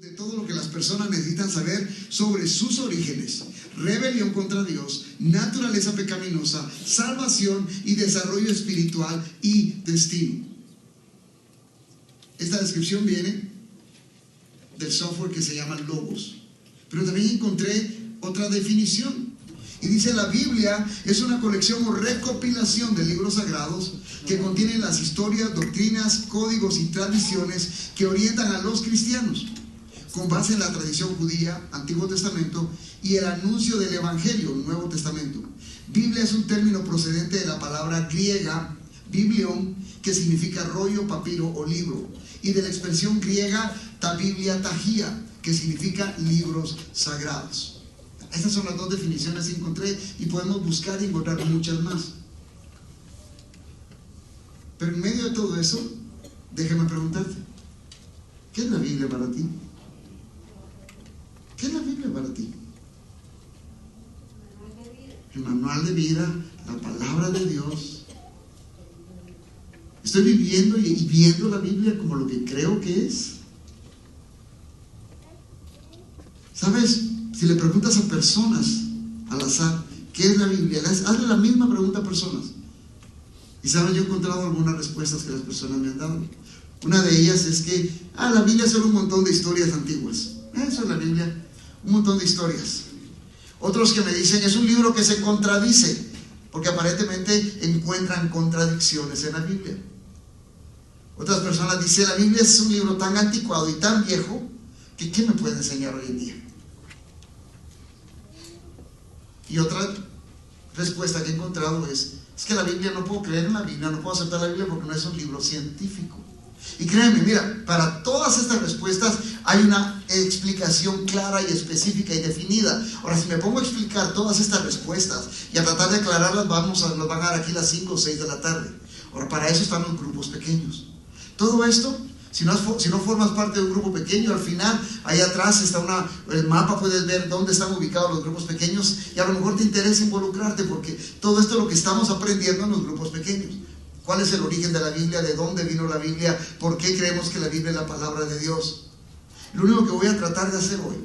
De todo lo que las personas necesitan saber sobre sus orígenes, rebelión contra Dios, naturaleza pecaminosa, salvación y desarrollo espiritual y destino. Esta descripción viene del software que se llama Logos, pero también encontré otra definición y dice: la Biblia es una colección o recopilación de libros sagrados que contienen las historias, doctrinas, códigos y tradiciones que orientan a los cristianos con base en la tradición judía, Antiguo Testamento, y el anuncio del Evangelio, Nuevo Testamento. Biblia es un término procedente de la palabra griega biblion, que significa rollo, papiro o libro, y de la expresión griega ta biblia tagia, que significa libros sagrados. Estas son las dos definiciones que encontré y podemos buscar y encontrar muchas más. Pero en medio de todo eso, déjame preguntarte, ¿qué es la Biblia para ti? ¿Qué es la Biblia para ti? El manual de vida, la palabra de Dios. ¿Estoy viviendo y viendo la Biblia como lo que creo que es? ¿Sabes? Si le preguntas a personas al azar, ¿qué es la Biblia? Hazle la misma pregunta a personas. Y sabes, yo he encontrado algunas respuestas que las personas me han dado. Una de ellas es que, la Biblia es solo un montón de historias antiguas. Eso es la Biblia. Un montón de historias. Otros que me dicen, es un libro que se contradice, porque aparentemente encuentran contradicciones en la Biblia. Otras personas dicen, la Biblia es un libro tan anticuado y tan viejo que ¿qué me puede enseñar hoy en día? Y otra respuesta que he encontrado es que la Biblia, no puedo creer en la Biblia, no puedo aceptar la Biblia porque no es un libro científico. Y créanme, mira, para todas estas respuestas hay una explicación clara y específica y definida. Ahora, si me pongo a explicar todas estas respuestas y a tratar de aclararlas, nos van a dar aquí las 5 o 6 de la tarde. Ahora, para eso están los grupos pequeños. Todo esto, si no formas parte de un grupo pequeño, al final, ahí atrás está el mapa, puedes ver dónde están ubicados los grupos pequeños y a lo mejor te interesa involucrarte porque todo esto es lo que estamos aprendiendo en los grupos pequeños. ¿Cuál es el origen de la Biblia? ¿De dónde vino la Biblia? ¿Por qué creemos que la Biblia es la palabra de Dios? Lo único que voy a tratar de hacer hoy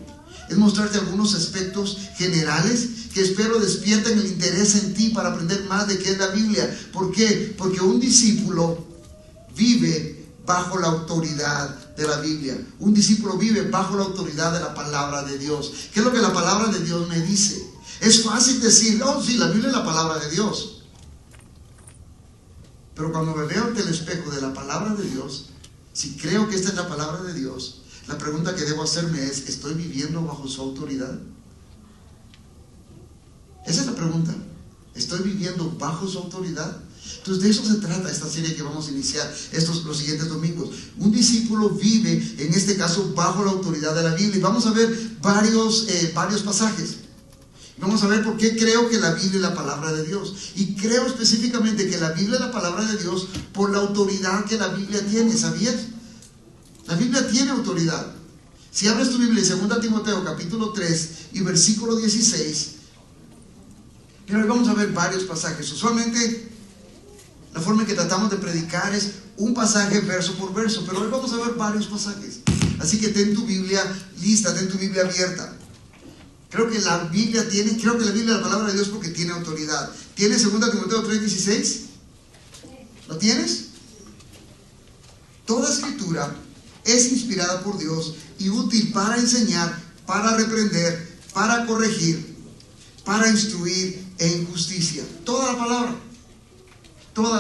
es mostrarte algunos aspectos generales que espero despierten el interés en ti para aprender más de qué es la Biblia. ¿Por qué? Porque un discípulo vive bajo la autoridad de la Biblia. Un discípulo vive bajo la autoridad de la palabra de Dios. ¿Qué es lo que la palabra de Dios me dice? Es fácil decir, sí, la Biblia es la palabra de Dios. Pero cuando me veo ante el espejo de la palabra de Dios, si creo que esta es la palabra de Dios, la pregunta que debo hacerme es, ¿estoy viviendo bajo su autoridad? Esa es la pregunta. ¿Estoy viviendo bajo su autoridad? Entonces de eso se trata esta serie que vamos a iniciar los siguientes domingos. Un discípulo vive, en este caso, bajo la autoridad de la Biblia. Y vamos a ver varios pasajes. Vamos a ver por qué creo que la Biblia es la palabra de Dios. Y creo específicamente que la Biblia es la palabra de Dios por la autoridad que la Biblia tiene. ¿Sabías? La Biblia tiene autoridad. Si abres tu Biblia en 2 Timoteo capítulo 3 y versículo 16, pero hoy vamos a ver varios pasajes. Usualmente la forma en que tratamos de predicar es un pasaje verso por verso, pero hoy vamos a ver varios pasajes. Así que ten tu Biblia lista, ten tu Biblia abierta. Creo que la Biblia es la palabra de Dios porque tiene autoridad. ¿Tienes 2 Timoteo 3:16? ¿Lo tienes? Toda escritura es inspirada por Dios y útil para enseñar, para reprender, para corregir, para instruir en justicia. Toda la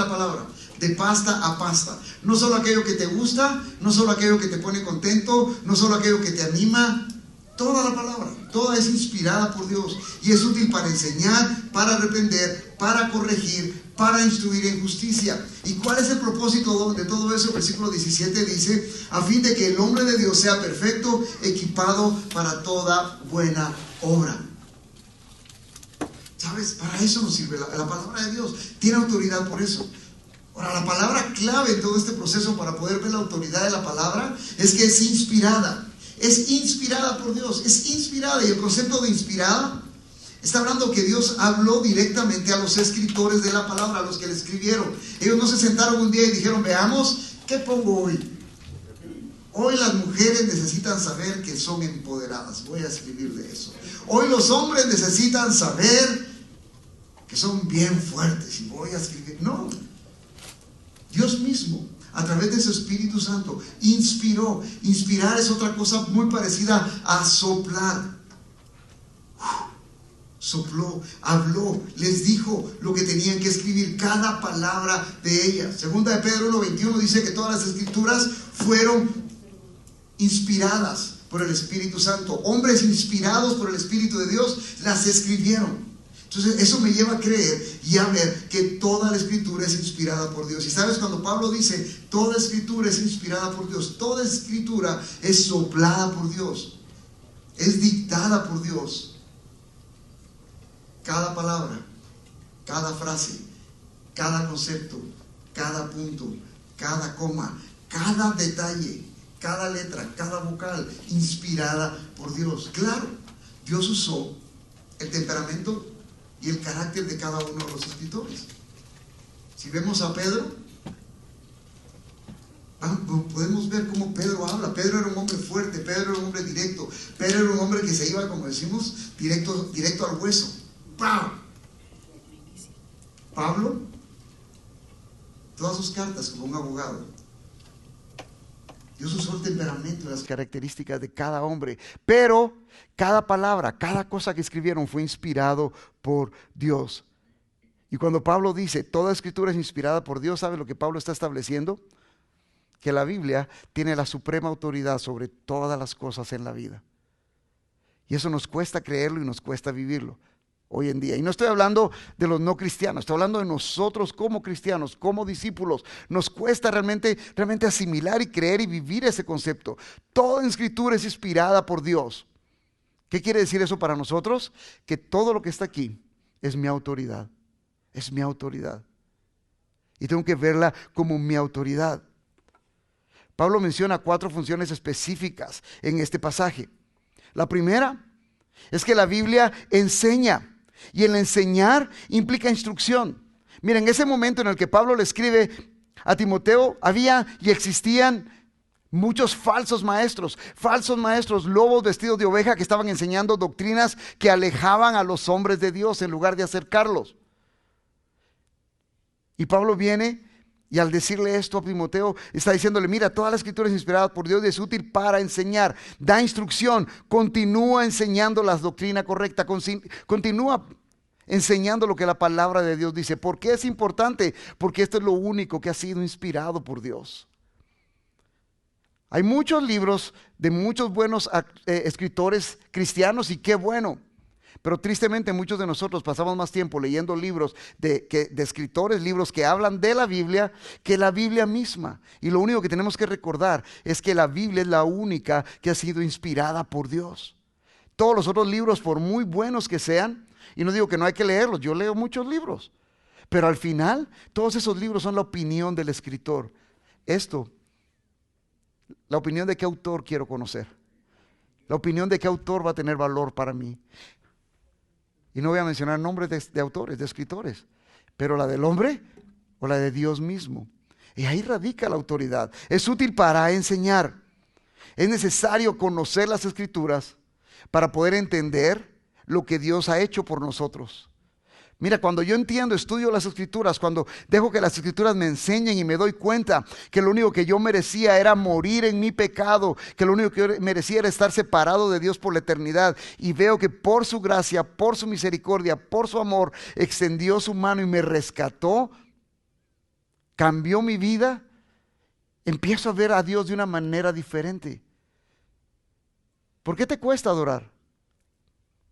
palabra, de pasta a pasta. No solo aquello que te gusta, no solo aquello que te pone contento, no solo aquello que te anima. Toda la palabra, toda es inspirada por Dios y es útil para enseñar, para reprender, para corregir, para instruir en justicia. ¿Y cuál es el propósito de todo eso? Versículo 17 dice, a fin de que el hombre de Dios sea perfecto, equipado para toda buena obra. ¿Sabes? Para eso nos sirve la palabra de Dios. Tiene autoridad por eso. Ahora, la palabra clave en todo este proceso para poder ver la autoridad de la palabra es que es inspirada. Es inspirada por Dios. Es inspirada. Y el concepto de inspirada está hablando que Dios habló directamente a los escritores de la palabra, a los que le escribieron. Ellos no se sentaron un día y dijeron, veamos, ¿qué pongo hoy? Hoy las mujeres necesitan saber que son empoderadas. Voy a escribir de eso. Hoy los hombres necesitan saber que son bien fuertes. Y voy a escribir. No. Dios mismo, a través de su Espíritu Santo, inspiró. Inspirar es otra cosa muy parecida a soplar. Sopló, habló, les dijo lo que tenían que escribir, cada palabra de ellas. Segunda de Pedro 1:21 dice que todas las escrituras fueron inspiradas por el Espíritu Santo. Hombres inspirados por el Espíritu de Dios las escribieron. Entonces eso me lleva a creer y a ver que toda la escritura es inspirada por Dios. Y sabes, cuando Pablo dice toda escritura es inspirada por Dios, toda escritura es soplada por Dios, es dictada por Dios. Cada palabra, cada frase, cada concepto, cada punto, cada coma, cada detalle, cada letra, cada vocal, inspirada por Dios. Claro, Dios usó el temperamento y el carácter de cada uno de los escritores. Si vemos a Pedro, podemos ver cómo Pedro habla. Pedro era un hombre fuerte, Pedro era un hombre directo, Pedro era un hombre que se iba, como decimos, directo al hueso. ¡Pam! Pablo, todas sus cartas como un abogado. Dios usó el temperamento y las características de cada hombre, pero cada palabra, cada cosa que escribieron fue inspirado por Dios. Y cuando Pablo dice toda escritura es inspirada por Dios, ¿sabe lo que Pablo está estableciendo? Que la Biblia tiene la suprema autoridad sobre todas las cosas en la vida. Y eso nos cuesta creerlo y nos cuesta vivirlo hoy en día. Y no estoy hablando de los no cristianos, estoy hablando de nosotros como cristianos, como discípulos. Nos cuesta realmente asimilar y creer y vivir ese concepto. Toda escritura es inspirada por Dios. ¿Qué quiere decir eso para nosotros? Que todo lo que está aquí es mi autoridad. Es mi autoridad. Y tengo que verla como mi autoridad. Pablo menciona 4 funciones específicas en este pasaje. La primera es que la Biblia enseña. Y el enseñar implica instrucción. Miren, en ese momento en el que Pablo le escribe a Timoteo, había y existían muchos falsos maestros, lobos vestidos de oveja que estaban enseñando doctrinas que alejaban a los hombres de Dios en lugar de acercarlos. Y Pablo viene y al decirle esto a Timoteo, está diciéndole, mira, toda la escritura es inspirada por Dios y es útil para enseñar, da instrucción, continúa enseñando la doctrina correcta, continúa enseñando lo que la palabra de Dios dice. ¿Por qué es importante? Porque esto es lo único que ha sido inspirado por Dios. Hay muchos libros de muchos buenos escritores cristianos y qué bueno. Pero tristemente muchos de nosotros pasamos más tiempo leyendo libros de escritores, libros que hablan de la Biblia, que la Biblia misma. Y lo único que tenemos que recordar es que la Biblia es la única que ha sido inspirada por Dios. Todos los otros libros, por muy buenos que sean, y no digo que no hay que leerlos, yo leo muchos libros, pero al final todos esos libros son la opinión del escritor. La opinión de qué autor quiero conocer, la opinión de qué autor va a tener valor para mí. Y no voy a mencionar nombres de autores, de escritores, pero la del hombre o la de Dios mismo. Y ahí radica la autoridad. Es útil para enseñar. Es necesario conocer las escrituras para poder entender lo que Dios ha hecho por nosotros. Mira, cuando yo entiendo, estudio las escrituras, cuando dejo que las escrituras me enseñen y me doy cuenta que lo único que yo merecía era morir en mi pecado, que lo único que yo merecía era estar separado de Dios por la eternidad, y veo que por su gracia, por su misericordia, por su amor, extendió su mano y me rescató, cambió mi vida, empiezo a ver a Dios de una manera diferente. ¿Por qué te cuesta adorar?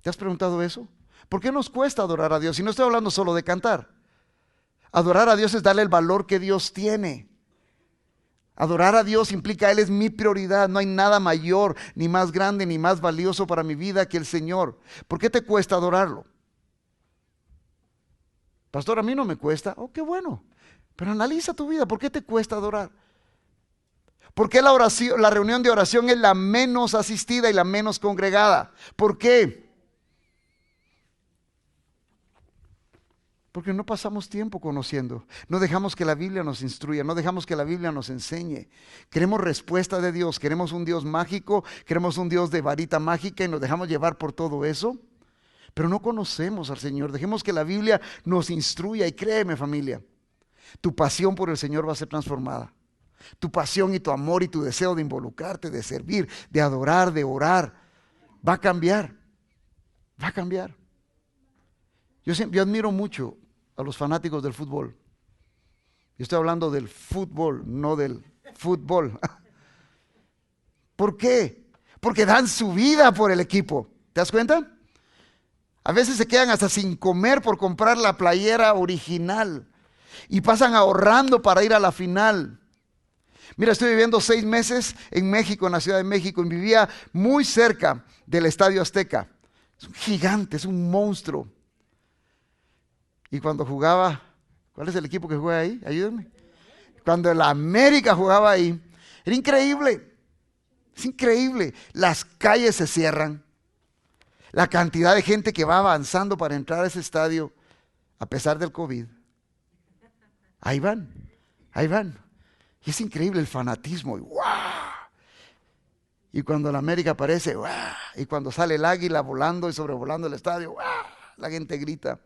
¿Te has preguntado eso? ¿Por qué nos cuesta adorar a Dios? Y no estoy hablando solo de cantar. Adorar a Dios es darle el valor que Dios tiene. Adorar a Dios implica, Él es mi prioridad. No hay nada mayor, ni más grande, ni más valioso para mi vida que el Señor. ¿Por qué te cuesta adorarlo? Pastor, a mí no me cuesta. Oh, qué bueno. Pero analiza tu vida. ¿Por qué te cuesta adorar? ¿Por qué la reunión de oración es la menos asistida y la menos congregada? ¿Por qué? Porque no pasamos tiempo conociendo, no dejamos que la Biblia nos instruya, no dejamos que la Biblia nos enseñe. Queremos respuesta de Dios, queremos un Dios mágico, queremos un Dios de varita mágica y nos dejamos llevar por todo eso. Pero no conocemos al Señor, dejemos que la Biblia nos instruya y créeme, familia, tu pasión por el Señor va a ser transformada. Tu pasión y tu amor y tu deseo de involucrarte, de servir, de adorar, de orar, va a cambiar, va a cambiar. Yo admiro mucho a los fanáticos del fútbol. Yo estoy hablando del fútbol, no del fútbol. ¿Por qué? Porque dan su vida por el equipo. ¿Te das cuenta? A veces se quedan hasta sin comer por comprar la playera original y pasan ahorrando para ir a la final. Mira, estoy viviendo 6 meses en México, en la Ciudad de México, y vivía muy cerca del Estadio Azteca. Es un gigante, es un monstruo. Y cuando jugaba, ¿cuál es el equipo que juega ahí? Ayúdenme. Cuando el América jugaba ahí, era increíble. Es increíble. Las calles se cierran. La cantidad de gente que va avanzando para entrar a ese estadio, a pesar del COVID. Ahí van, ahí van. Y es increíble el fanatismo. Y, ¡wow! Y cuando el América aparece, ¡wow! Y cuando sale el águila volando y sobrevolando el estadio, ¡wow! La gente grita.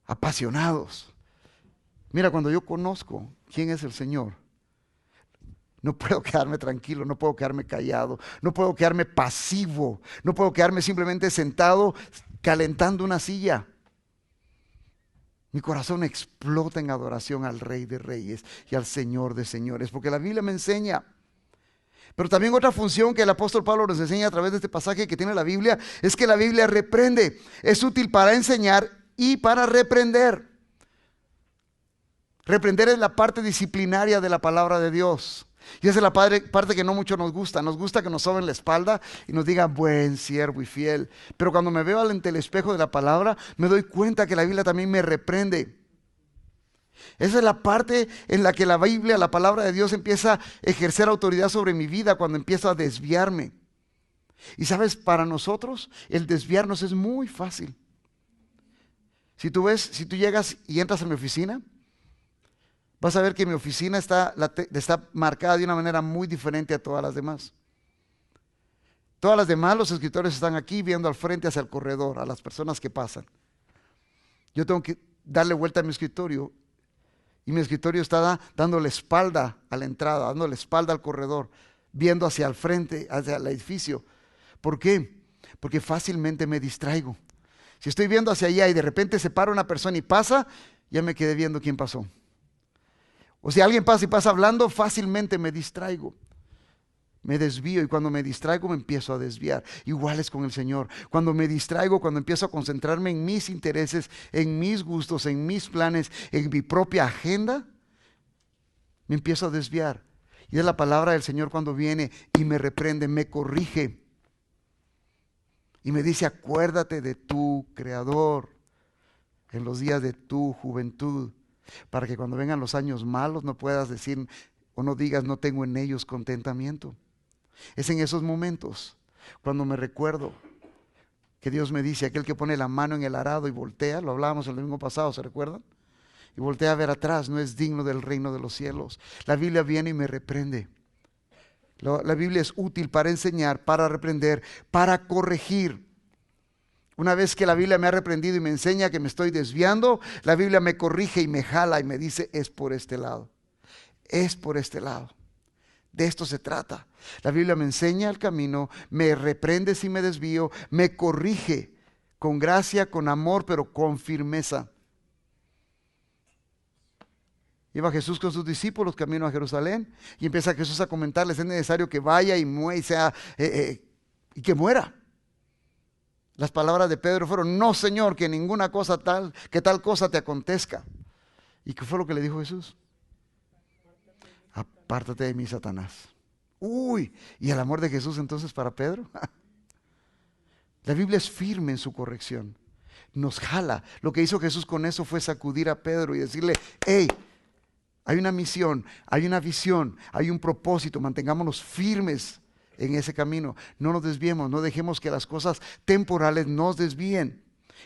Apasionados. Mira, cuando yo conozco quién es el Señor, no puedo quedarme tranquilo, no puedo quedarme callado, no puedo quedarme pasivo, no puedo quedarme simplemente sentado calentando una silla. Mi corazón explota en adoración al Rey de Reyes y al Señor de Señores, porque la Biblia me enseña. Pero también otra función que el apóstol Pablo nos enseña a través de este pasaje que tiene la Biblia es que la Biblia reprende. Es útil para enseñar y para reprender. Reprender es la parte disciplinaria de la palabra de Dios. Y esa es la parte que no mucho nos gusta. Nos gusta que nos soben la espalda y nos digan buen siervo y fiel. Pero cuando me veo ante el espejo de la palabra, me doy cuenta que la Biblia también me reprende. Esa es la parte en la que la Biblia, la palabra de Dios, empieza a ejercer autoridad sobre mi vida, cuando empiezo a desviarme. Y sabes, para nosotros el desviarnos es muy fácil. Si tú llegas y entras a mi oficina, vas a ver que mi oficina está marcada de una manera muy diferente a todas las demás. Todas las demás, los escritores están aquí viendo al frente hacia el corredor, a las personas que pasan. Yo tengo que darle vuelta a mi escritorio y mi escritorio está dándole espalda a la entrada, dándole espalda al corredor, viendo hacia el frente, hacia el edificio. ¿Por qué? Porque fácilmente me distraigo. Si estoy viendo hacia allá y de repente se para una persona y pasa, ya me quedé viendo quién pasó. O si alguien pasa y pasa hablando, fácilmente me distraigo. Me desvío y cuando me distraigo me empiezo a desviar. Igual es con el Señor. Cuando me distraigo, cuando empiezo a concentrarme en mis intereses, en mis gustos, en mis planes, en mi propia agenda, me empiezo a desviar. Y es la palabra del Señor cuando viene y me reprende, me corrige. Y me dice, acuérdate de tu Creador en los días de tu juventud, para que cuando vengan los años malos no puedas decir o no digas no tengo en ellos contentamiento. Es en esos momentos cuando me recuerdo que Dios me dice, aquel que pone la mano en el arado y voltea, lo hablábamos el domingo pasado, ¿se recuerdan? Y voltea a ver atrás, no es digno del reino de los cielos. La Biblia viene y me reprende. La Biblia es útil para enseñar, para reprender, para corregir. Una vez que la Biblia me ha reprendido y me enseña que me estoy desviando, la Biblia me corrige y me jala y me dice, es por este lado. Es por este lado. De esto se trata. La Biblia me enseña el camino, me reprende si me desvío, me corrige con gracia, con amor, pero con firmeza. Iba Jesús con sus discípulos camino a Jerusalén y empieza Jesús a comentarles, es necesario que vaya y muera, y que muera. Las palabras de Pedro fueron, no Señor, que ninguna cosa tal, que tal cosa te acontezca. ¿Y qué fue lo que le dijo Jesús? Apártate de mí, Satanás. Uy, ¿y el amor de Jesús entonces para Pedro? La Biblia es firme en su corrección. Nos jala. Lo que hizo Jesús con eso fue sacudir a Pedro y decirle, hey, hay una misión, hay una visión, hay un propósito, mantengámonos firmes en ese camino. No nos desviemos, no dejemos que las cosas temporales nos desvíen.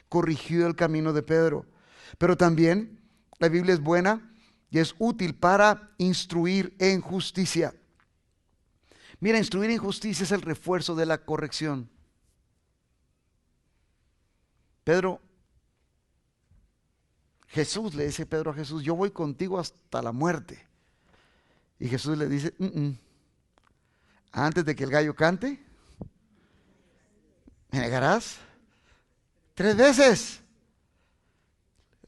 Corrigió el camino de Pedro. Pero también la Biblia es buena y es útil para instruir en justicia. Mira, instruir en justicia es el refuerzo de la corrección. Jesús le dice Pedro a Jesús, yo voy contigo hasta la muerte. Y Jesús le dice, antes de que el gallo cante, ¿me negarás 3 veces?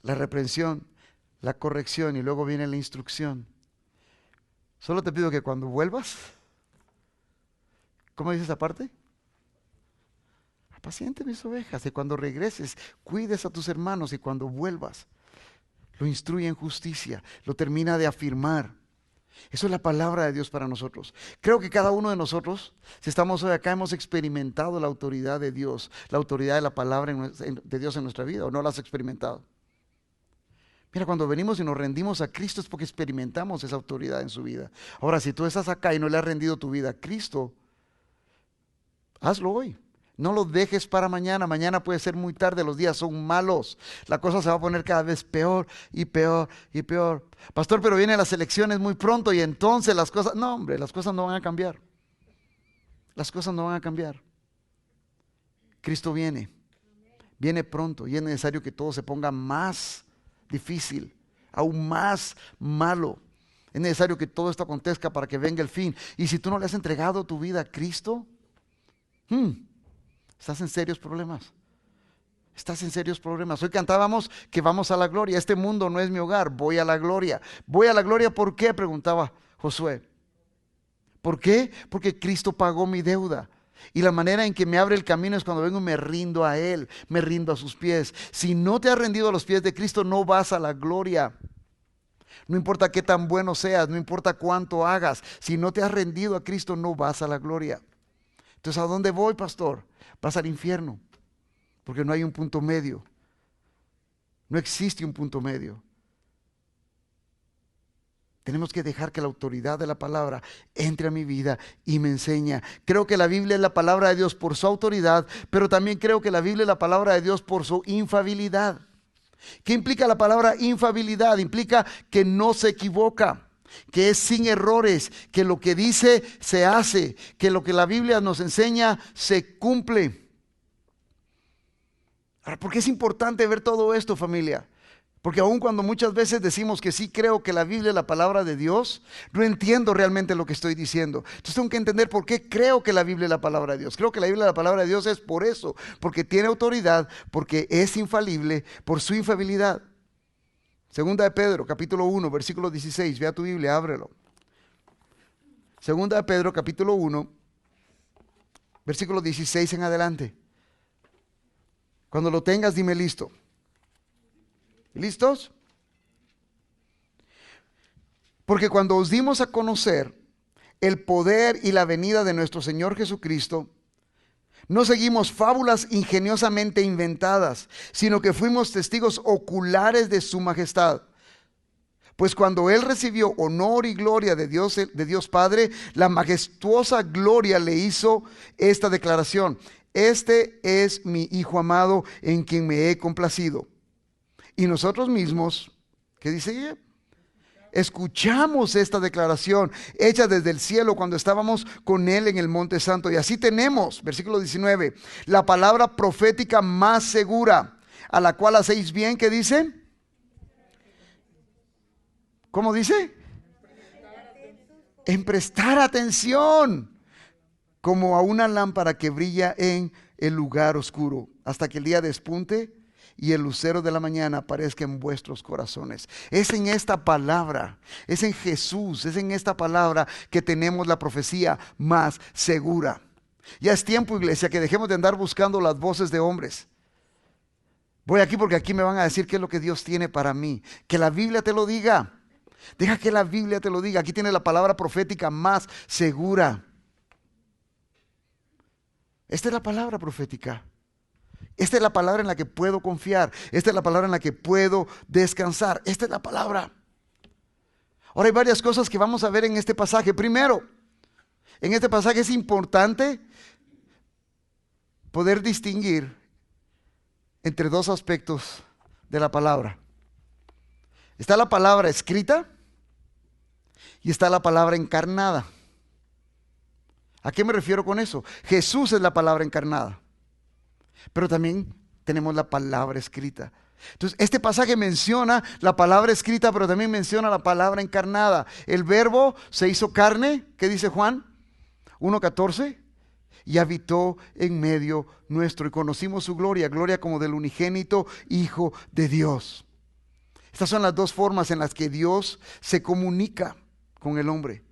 La reprensión, la corrección y luego viene la instrucción. Solo te pido que cuando vuelvas, ¿cómo dice esa parte? Apaciente mis ovejas, y cuando regreses, cuides a tus hermanos, y cuando vuelvas, lo instruye en justicia, lo termina de afirmar. Eso es la palabra de Dios para nosotros. Creo que cada uno de nosotros, si estamos hoy acá, hemos experimentado la autoridad de Dios, la autoridad de la palabra de Dios en nuestra vida, ¿o no la has experimentado? Mira, cuando venimos y nos rendimos a Cristo es porque experimentamos esa autoridad en su vida. Ahora, si tú estás acá y no le has rendido tu vida a Cristo, hazlo hoy. No lo dejes para mañana. Mañana puede ser muy tarde, los días son malos. La cosa se va a poner cada vez peor y peor y peor. Pastor, pero vienen las elecciones muy pronto y entonces las cosas... No, hombre, las cosas no van a cambiar. Las cosas no van a cambiar. Cristo viene pronto y es necesario que todo se ponga más difícil, aún más malo. Es necesario que todo esto acontezca para que venga el fin. Y si tú no le has entregado tu vida a Cristo, estás en serios problemas. Estás en serios problemas. Hoy cantábamos que vamos a la gloria. Este mundo no es mi hogar, voy a la gloria. Voy a la gloria, ¿por qué? Preguntaba Josué. ¿Por qué? Porque Cristo pagó mi deuda. Y la manera en que me abre el camino es cuando vengo y me rindo a Él, me rindo a sus pies. Si no te has rendido a los pies de Cristo, no vas a la gloria. No importa qué tan bueno seas, no importa cuánto hagas. Si no te has rendido a Cristo, no vas a la gloria. Entonces, ¿a dónde voy, pastor? Vas al infierno, porque no hay un punto medio. No existe un punto medio. Tenemos que dejar que la autoridad de la palabra entre a mi vida y me enseña. Creo que la Biblia es la palabra de Dios por su autoridad, pero también creo que la Biblia es la palabra de Dios por su infalibilidad. ¿Qué implica la palabra infalibilidad? Implica que no se equivoca, que es sin errores, que lo que dice se hace, que lo que la Biblia nos enseña se cumple. Ahora, ¿por qué es importante ver todo esto, familia? Porque aun cuando muchas veces decimos que sí creo que la Biblia es la palabra de Dios, no entiendo realmente lo que estoy diciendo. Entonces tengo que entender por qué creo que la Biblia es la palabra de Dios. Creo que la Biblia es la palabra de Dios es por eso, porque tiene autoridad, porque es infalible, por su infalibilidad. Segunda de Pedro, capítulo 1, versículo 16. Ve a tu Biblia, ábrelo. Segunda de Pedro, capítulo 1, versículo 16 en adelante. Cuando lo tengas, dime listo. ¿Listos? Porque cuando os dimos a conocer el poder y la venida de nuestro Señor Jesucristo, no seguimos fábulas ingeniosamente inventadas, sino que fuimos testigos oculares de su majestad. Pues cuando Él recibió honor y gloria de Dios Padre, la majestuosa gloria le hizo esta declaración: este es mi Hijo amado en quien me he complacido. Y nosotros mismos, ¿qué dice ella? Escuchamos esta declaración hecha desde el cielo cuando estábamos con Él en el Monte Santo. Y así tenemos, versículo 19, la palabra profética más segura, a la cual hacéis bien, ¿qué dice? ¿Cómo dice? En prestar atención, como a una lámpara que brilla en el lugar oscuro, hasta que el día despunte y el lucero de la mañana aparezca en vuestros corazones. Es en esta palabra, es en Jesús, es en esta palabra que tenemos la profecía más segura. Ya es tiempo, iglesia, que dejemos de andar buscando las voces de hombres. Voy aquí porque aquí me van a decir qué es lo que Dios tiene para mí. Que la Biblia te lo diga. Deja que la Biblia te lo diga. Aquí tienes la palabra profética más segura. Esta es la palabra profética. Esta es la palabra en la que puedo confiar. Esta es la palabra en la que puedo descansar. Esta es la palabra. Ahora hay varias cosas que vamos a ver en este pasaje. Primero, en este pasaje es importante poder distinguir entre dos aspectos de la palabra. Está la palabra escrita y está la palabra encarnada. ¿A qué me refiero con eso? Jesús es la palabra encarnada, pero también tenemos la palabra escrita. Entonces, este pasaje menciona la palabra escrita, pero también menciona la palabra encarnada. El verbo se hizo carne, ¿qué dice Juan 1:14? Y habitó en medio nuestro y conocimos su gloria, gloria como del unigénito Hijo de Dios. Estas son las dos formas en las que Dios se comunica con el hombre.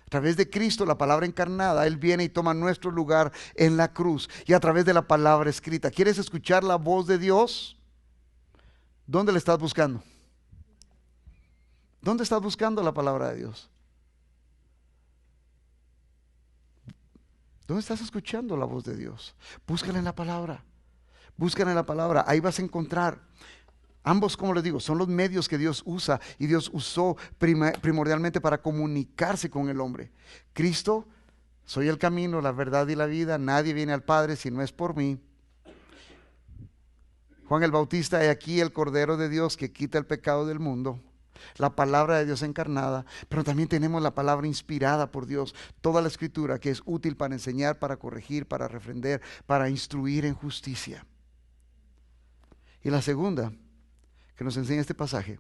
A través de Cristo, la palabra encarnada, Él viene y toma nuestro lugar en la cruz. Y a través de la palabra escrita. ¿Quieres escuchar la voz de Dios? ¿Dónde le estás buscando? ¿Dónde estás buscando la palabra de Dios? ¿Dónde estás escuchando la voz de Dios? Búscala en la palabra. Búscala en la palabra. Ahí vas a encontrar. Ambos, como les digo, son los medios que Dios usa y Dios usó primordialmente para comunicarse con el hombre. Cristo, soy el camino, la verdad y la vida. Nadie viene al Padre si no es por mí. Juan el Bautista, he aquí el Cordero de Dios que quita el pecado del mundo. La palabra de Dios encarnada, pero también tenemos la palabra inspirada por Dios, toda la escritura que es útil para enseñar, para corregir, para reprender, para instruir en justicia. Y la segunda que nos enseña este pasaje,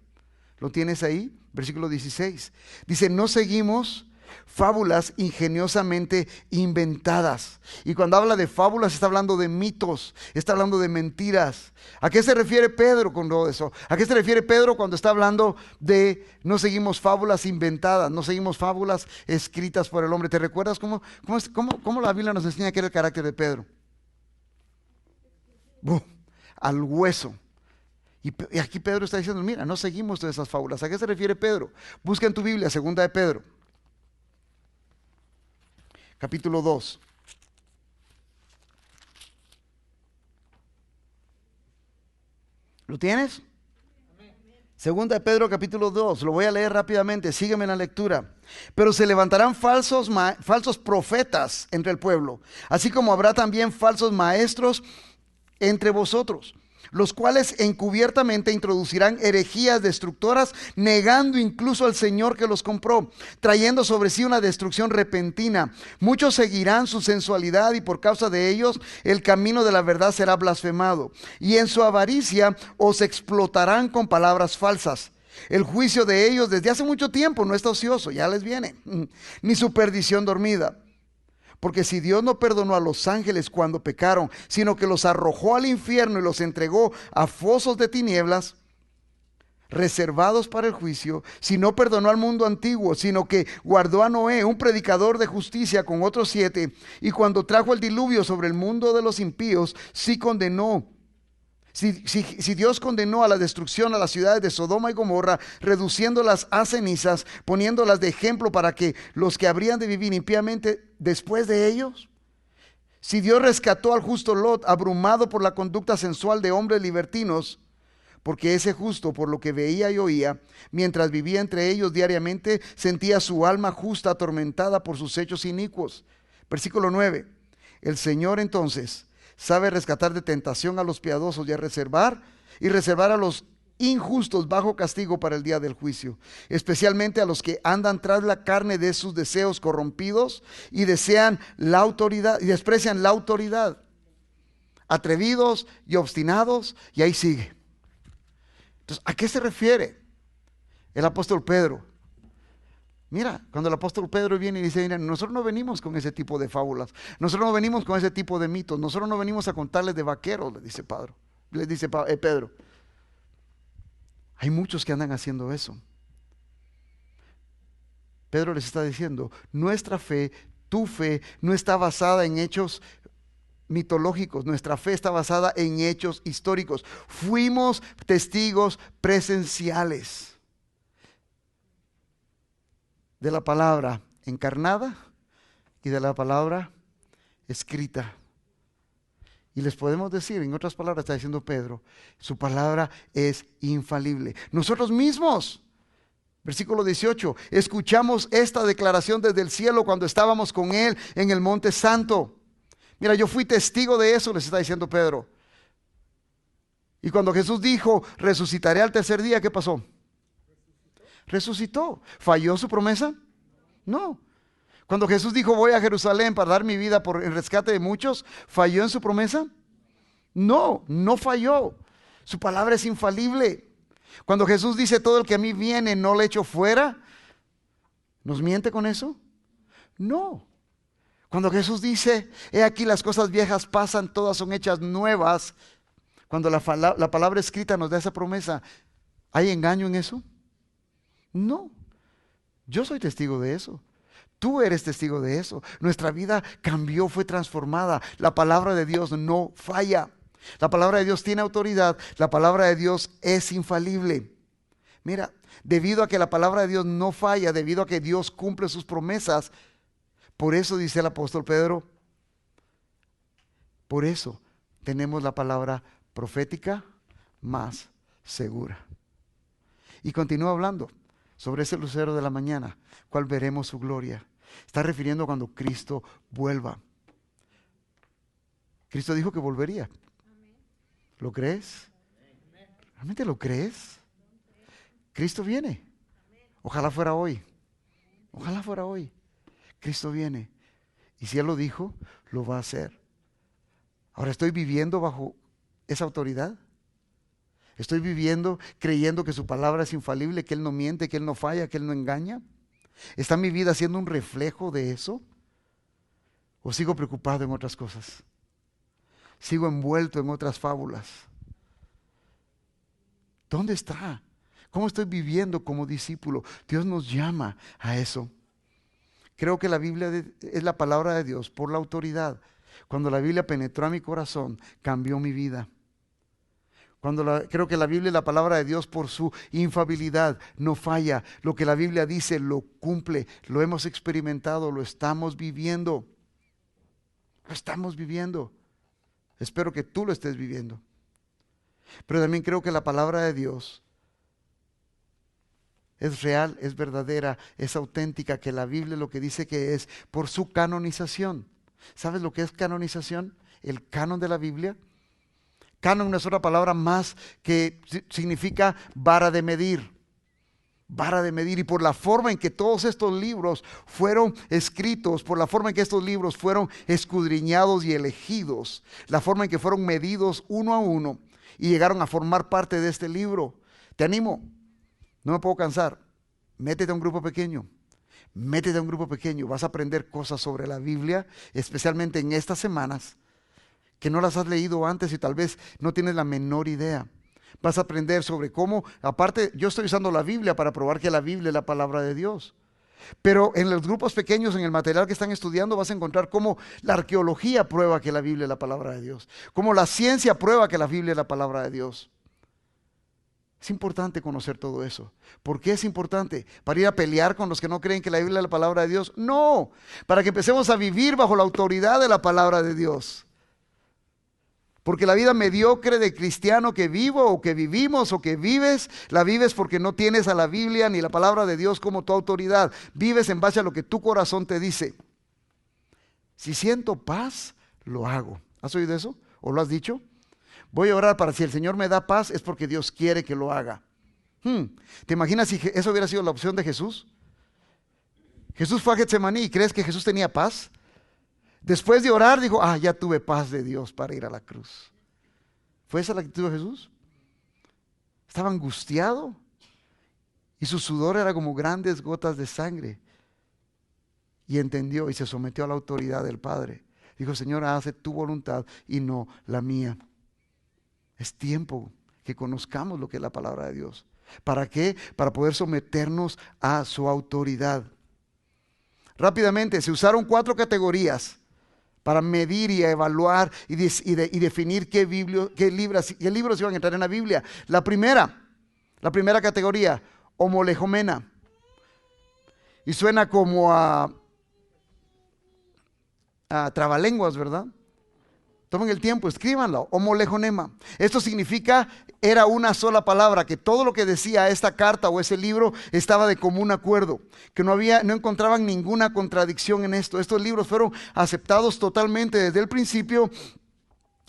lo tienes ahí, versículo 16, dice, no seguimos fábulas ingeniosamente inventadas. Y cuando habla de fábulas está hablando de mitos, está hablando de mentiras. ¿A qué se refiere Pedro con todo eso? ¿A qué se refiere Pedro cuando está hablando de no seguimos fábulas inventadas, no seguimos fábulas escritas por el hombre? ¿Te recuerdas cómo la Biblia nos enseña que era el carácter de Pedro? Al hueso. Y aquí Pedro está diciendo, mira, no seguimos todas esas fábulas. ¿A qué se refiere Pedro? Busca en tu Biblia, 2 de Pedro, capítulo 2. ¿Lo tienes? 2 de Pedro, capítulo 2. Lo voy a leer rápidamente, sígueme en la lectura. Pero se levantarán falsos profetas entre el pueblo, así como habrá también falsos maestros entre vosotros, los cuales encubiertamente introducirán herejías destructoras, negando incluso al Señor que los compró, trayendo sobre sí una destrucción repentina. Muchos seguirán su sensualidad y por causa de ellos el camino de la verdad será blasfemado. Y en su avaricia os explotarán con palabras falsas. El juicio de ellos desde hace mucho tiempo no está ocioso, ya les viene, ni su perdición dormida. Porque si Dios no perdonó a los ángeles cuando pecaron, sino que los arrojó al infierno y los entregó a fosos de tinieblas, reservados para el juicio, si no perdonó al mundo antiguo, sino que guardó a Noé, un predicador de justicia, con otros 7, y cuando trajo el diluvio sobre el mundo de los impíos, sí condenó. Si Dios condenó a la destrucción a las ciudades de Sodoma y Gomorra, reduciéndolas a cenizas, poniéndolas de ejemplo para que los que habrían de vivir impíamente después de ellos. Si Dios rescató al justo Lot, abrumado por la conducta sensual de hombres libertinos, porque ese justo, por lo que veía y oía, mientras vivía entre ellos diariamente, sentía su alma justa atormentada por sus hechos inicuos. Versículo 9. El Señor entonces sabe rescatar de tentación a los piadosos y reservar a los injustos bajo castigo para el día del juicio, especialmente a los que andan tras la carne de sus deseos corrompidos y desean la autoridad y desprecian la autoridad, atrevidos y obstinados. Y ahí sigue. Entonces, ¿a qué se refiere el apóstol Pedro? Mira, cuando el apóstol Pedro viene y dice, mira, nosotros no venimos con ese tipo de fábulas, nosotros no venimos con ese tipo de mitos, nosotros no venimos a contarles de vaqueros, le dice Pedro. Hay muchos que andan haciendo eso. Pedro les está diciendo, nuestra fe, tu fe, no está basada en hechos mitológicos. Nuestra fe está basada en hechos históricos. Fuimos testigos presenciales de la palabra encarnada y de la palabra escrita. Y les podemos decir, en otras palabras, está diciendo Pedro, su palabra es infalible. Nosotros mismos, versículo 18, escuchamos esta declaración desde el cielo cuando estábamos con Él en el Monte Santo. Mira, yo fui testigo de eso, les está diciendo Pedro. Y cuando Jesús dijo, resucitaré al tercer día, ¿qué pasó? Resucitó. ¿Falló su promesa? No. Cuando Jesús dijo, voy a Jerusalén para dar mi vida por el rescate de muchos, ¿falló en su promesa? No, no falló. Su palabra es infalible. Cuando Jesús dice, todo el que a mí viene no le echo fuera, ¿nos miente con eso? No. Cuando Jesús dice, he aquí las cosas viejas pasan, todas son hechas nuevas, cuando la palabra escrita nos da esa promesa, ¿hay engaño en eso? No. Yo soy testigo de eso. Tú eres testigo de eso. Nuestra vida cambió, fue transformada. La palabra de Dios no falla. La palabra de Dios tiene autoridad. La palabra de Dios es infalible. Mira, debido a que la palabra de Dios no falla, debido a que Dios cumple sus promesas, por eso dice el apóstol Pedro, por eso tenemos la palabra profética más segura. Y continúa hablando sobre ese lucero de la mañana, cual veremos su gloria. Está refiriendo a cuando Cristo vuelva. Cristo dijo que volvería. ¿Lo crees? ¿Realmente lo crees? Cristo viene. Ojalá fuera hoy. Ojalá fuera hoy. Cristo viene. Y si Él lo dijo, lo va a hacer. Ahora, ¿estoy viviendo bajo esa autoridad? ¿Estoy viviendo creyendo que su palabra es infalible, que Él no miente, que Él no falla, que Él no engaña? ¿Está mi vida siendo un reflejo de eso? ¿O sigo preocupado en otras cosas? ¿Sigo envuelto en otras fábulas? ¿Dónde está? ¿Cómo estoy viviendo como discípulo? Dios nos llama a eso. Creo que la Biblia es la palabra de Dios por la autoridad. Cuando la Biblia penetró a mi corazón, cambió mi vida. Creo que la Biblia es la palabra de Dios por su infalibilidad, no falla. Lo que la Biblia dice lo cumple, lo hemos experimentado, lo estamos viviendo. Lo estamos viviendo. Espero que tú lo estés viviendo. Pero también creo que la palabra de Dios es real, es verdadera, es auténtica, que la Biblia lo que dice que es por su canonización. ¿Sabes lo que es canonización? El canon de la Biblia. Canon no es otra palabra más que significa vara de medir. Vara de medir. Y por la forma en que todos estos libros fueron escritos, por la forma en que estos libros fueron escudriñados y elegidos, la forma en que fueron medidos uno a uno y llegaron a formar parte de este libro. Te animo, no me puedo cansar, métete a un grupo pequeño. Métete a un grupo pequeño, vas a aprender cosas sobre la Biblia, especialmente en estas semanas, que no las has leído antes y tal vez no tienes la menor idea. Vas a aprender sobre cómo, aparte, yo estoy usando la Biblia para probar que la Biblia es la palabra de Dios. Pero en los grupos pequeños, en el material que están estudiando, vas a encontrar cómo la arqueología prueba que la Biblia es la palabra de Dios. Cómo la ciencia prueba que la Biblia es la palabra de Dios. Es importante conocer todo eso. ¿Por qué es importante? ¿Para ir a pelear con los que no creen que la Biblia es la palabra de Dios? No, para que empecemos a vivir bajo la autoridad de la palabra de Dios. Porque la vida mediocre de cristiano que vivo o que vivimos o que vives, la vives porque no tienes a la Biblia ni la palabra de Dios como tu autoridad. Vives en base a lo que tu corazón te dice. Si siento paz, lo hago. ¿Has oído eso? ¿O lo has dicho? Voy a orar para si el Señor me da paz, es porque Dios quiere que lo haga. ¿Te imaginas si eso hubiera sido la opción de Jesús? Jesús fue a Getsemaní y ¿crees que Jesús tenía paz? Después de orar dijo, ya tuve paz de Dios para ir a la cruz. ¿Fue esa la actitud de Jesús? Estaba angustiado y su sudor era como grandes gotas de sangre. Y entendió y se sometió a la autoridad del Padre. Dijo, Señor, hace tu voluntad y no la mía. Es tiempo que conozcamos lo que es la palabra de Dios. ¿Para qué? Para poder someternos a su autoridad. Rápidamente, se usaron 4 categorías para medir y evaluar y definir qué libros iban a entrar en la Biblia. La primera categoría, homolegomena. Y suena como a trabalenguas, ¿verdad? Tomen el tiempo, escríbanlo, homolegonema. Esto significa, era una sola palabra, que todo lo que decía esta carta o ese libro estaba de común acuerdo, que no encontraban ninguna contradicción en esto. Estos libros fueron aceptados totalmente desde el principio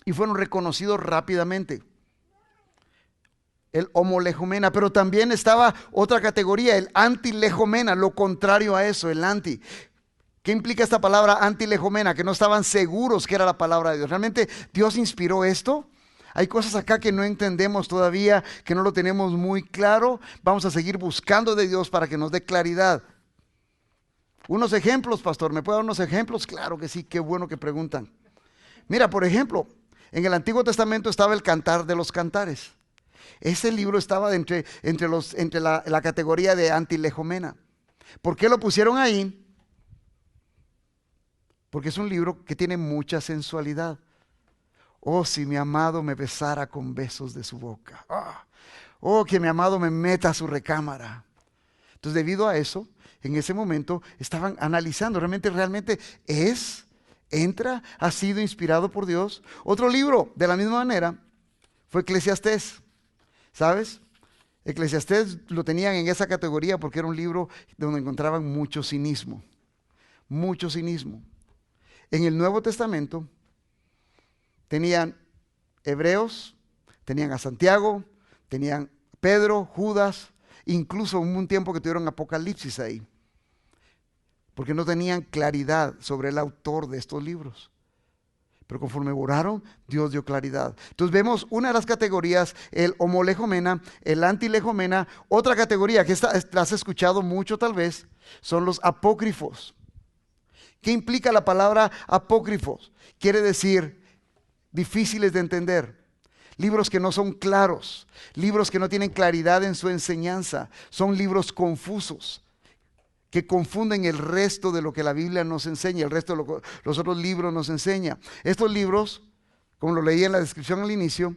y fueron reconocidos rápidamente. El homolegomena, pero también estaba otra categoría, el antilegomena, lo contrario a eso, el anti. ¿Qué implica esta palabra antilegomena? Que no estaban seguros que era la palabra de Dios. ¿Realmente Dios inspiró esto? Hay cosas acá que no entendemos todavía, que no lo tenemos muy claro. Vamos a seguir buscando de Dios para que nos dé claridad. Unos ejemplos, pastor, ¿me puede dar unos ejemplos? Claro que sí, qué bueno que preguntan. Mira, por ejemplo, en el Antiguo Testamento estaba el Cantar de los Cantares. Ese libro estaba entre la categoría de antilegomena. ¿Por qué lo pusieron ahí? Porque es un libro que tiene mucha sensualidad. Oh, si mi amado me besara con besos de su boca. Oh, que mi amado me meta a su recámara. Entonces, debido a eso, en ese momento estaban analizando, realmente ha sido inspirado por Dios. Otro libro, de la misma manera, fue Eclesiastés. ¿Sabes? Eclesiastés lo tenían en esa categoría porque era un libro donde encontraban mucho cinismo. Mucho cinismo. En el Nuevo Testamento tenían Hebreos, tenían a Santiago, tenían Pedro, Judas, incluso hubo un tiempo que tuvieron Apocalipsis ahí, porque no tenían claridad sobre el autor de estos libros. Pero conforme oraron, Dios dio claridad. Entonces vemos una de las categorías, el homolegomena, el antilegomena. Otra categoría que la has escuchado mucho tal vez, son los apócrifos. ¿Qué implica la palabra apócrifos? Quiere decir difíciles de entender, libros que no son claros, libros que no tienen claridad en su enseñanza, son libros confusos, que confunden el resto de lo que la Biblia nos enseña, el resto de los otros libros nos enseña. Estos libros, como lo leí en la descripción al inicio,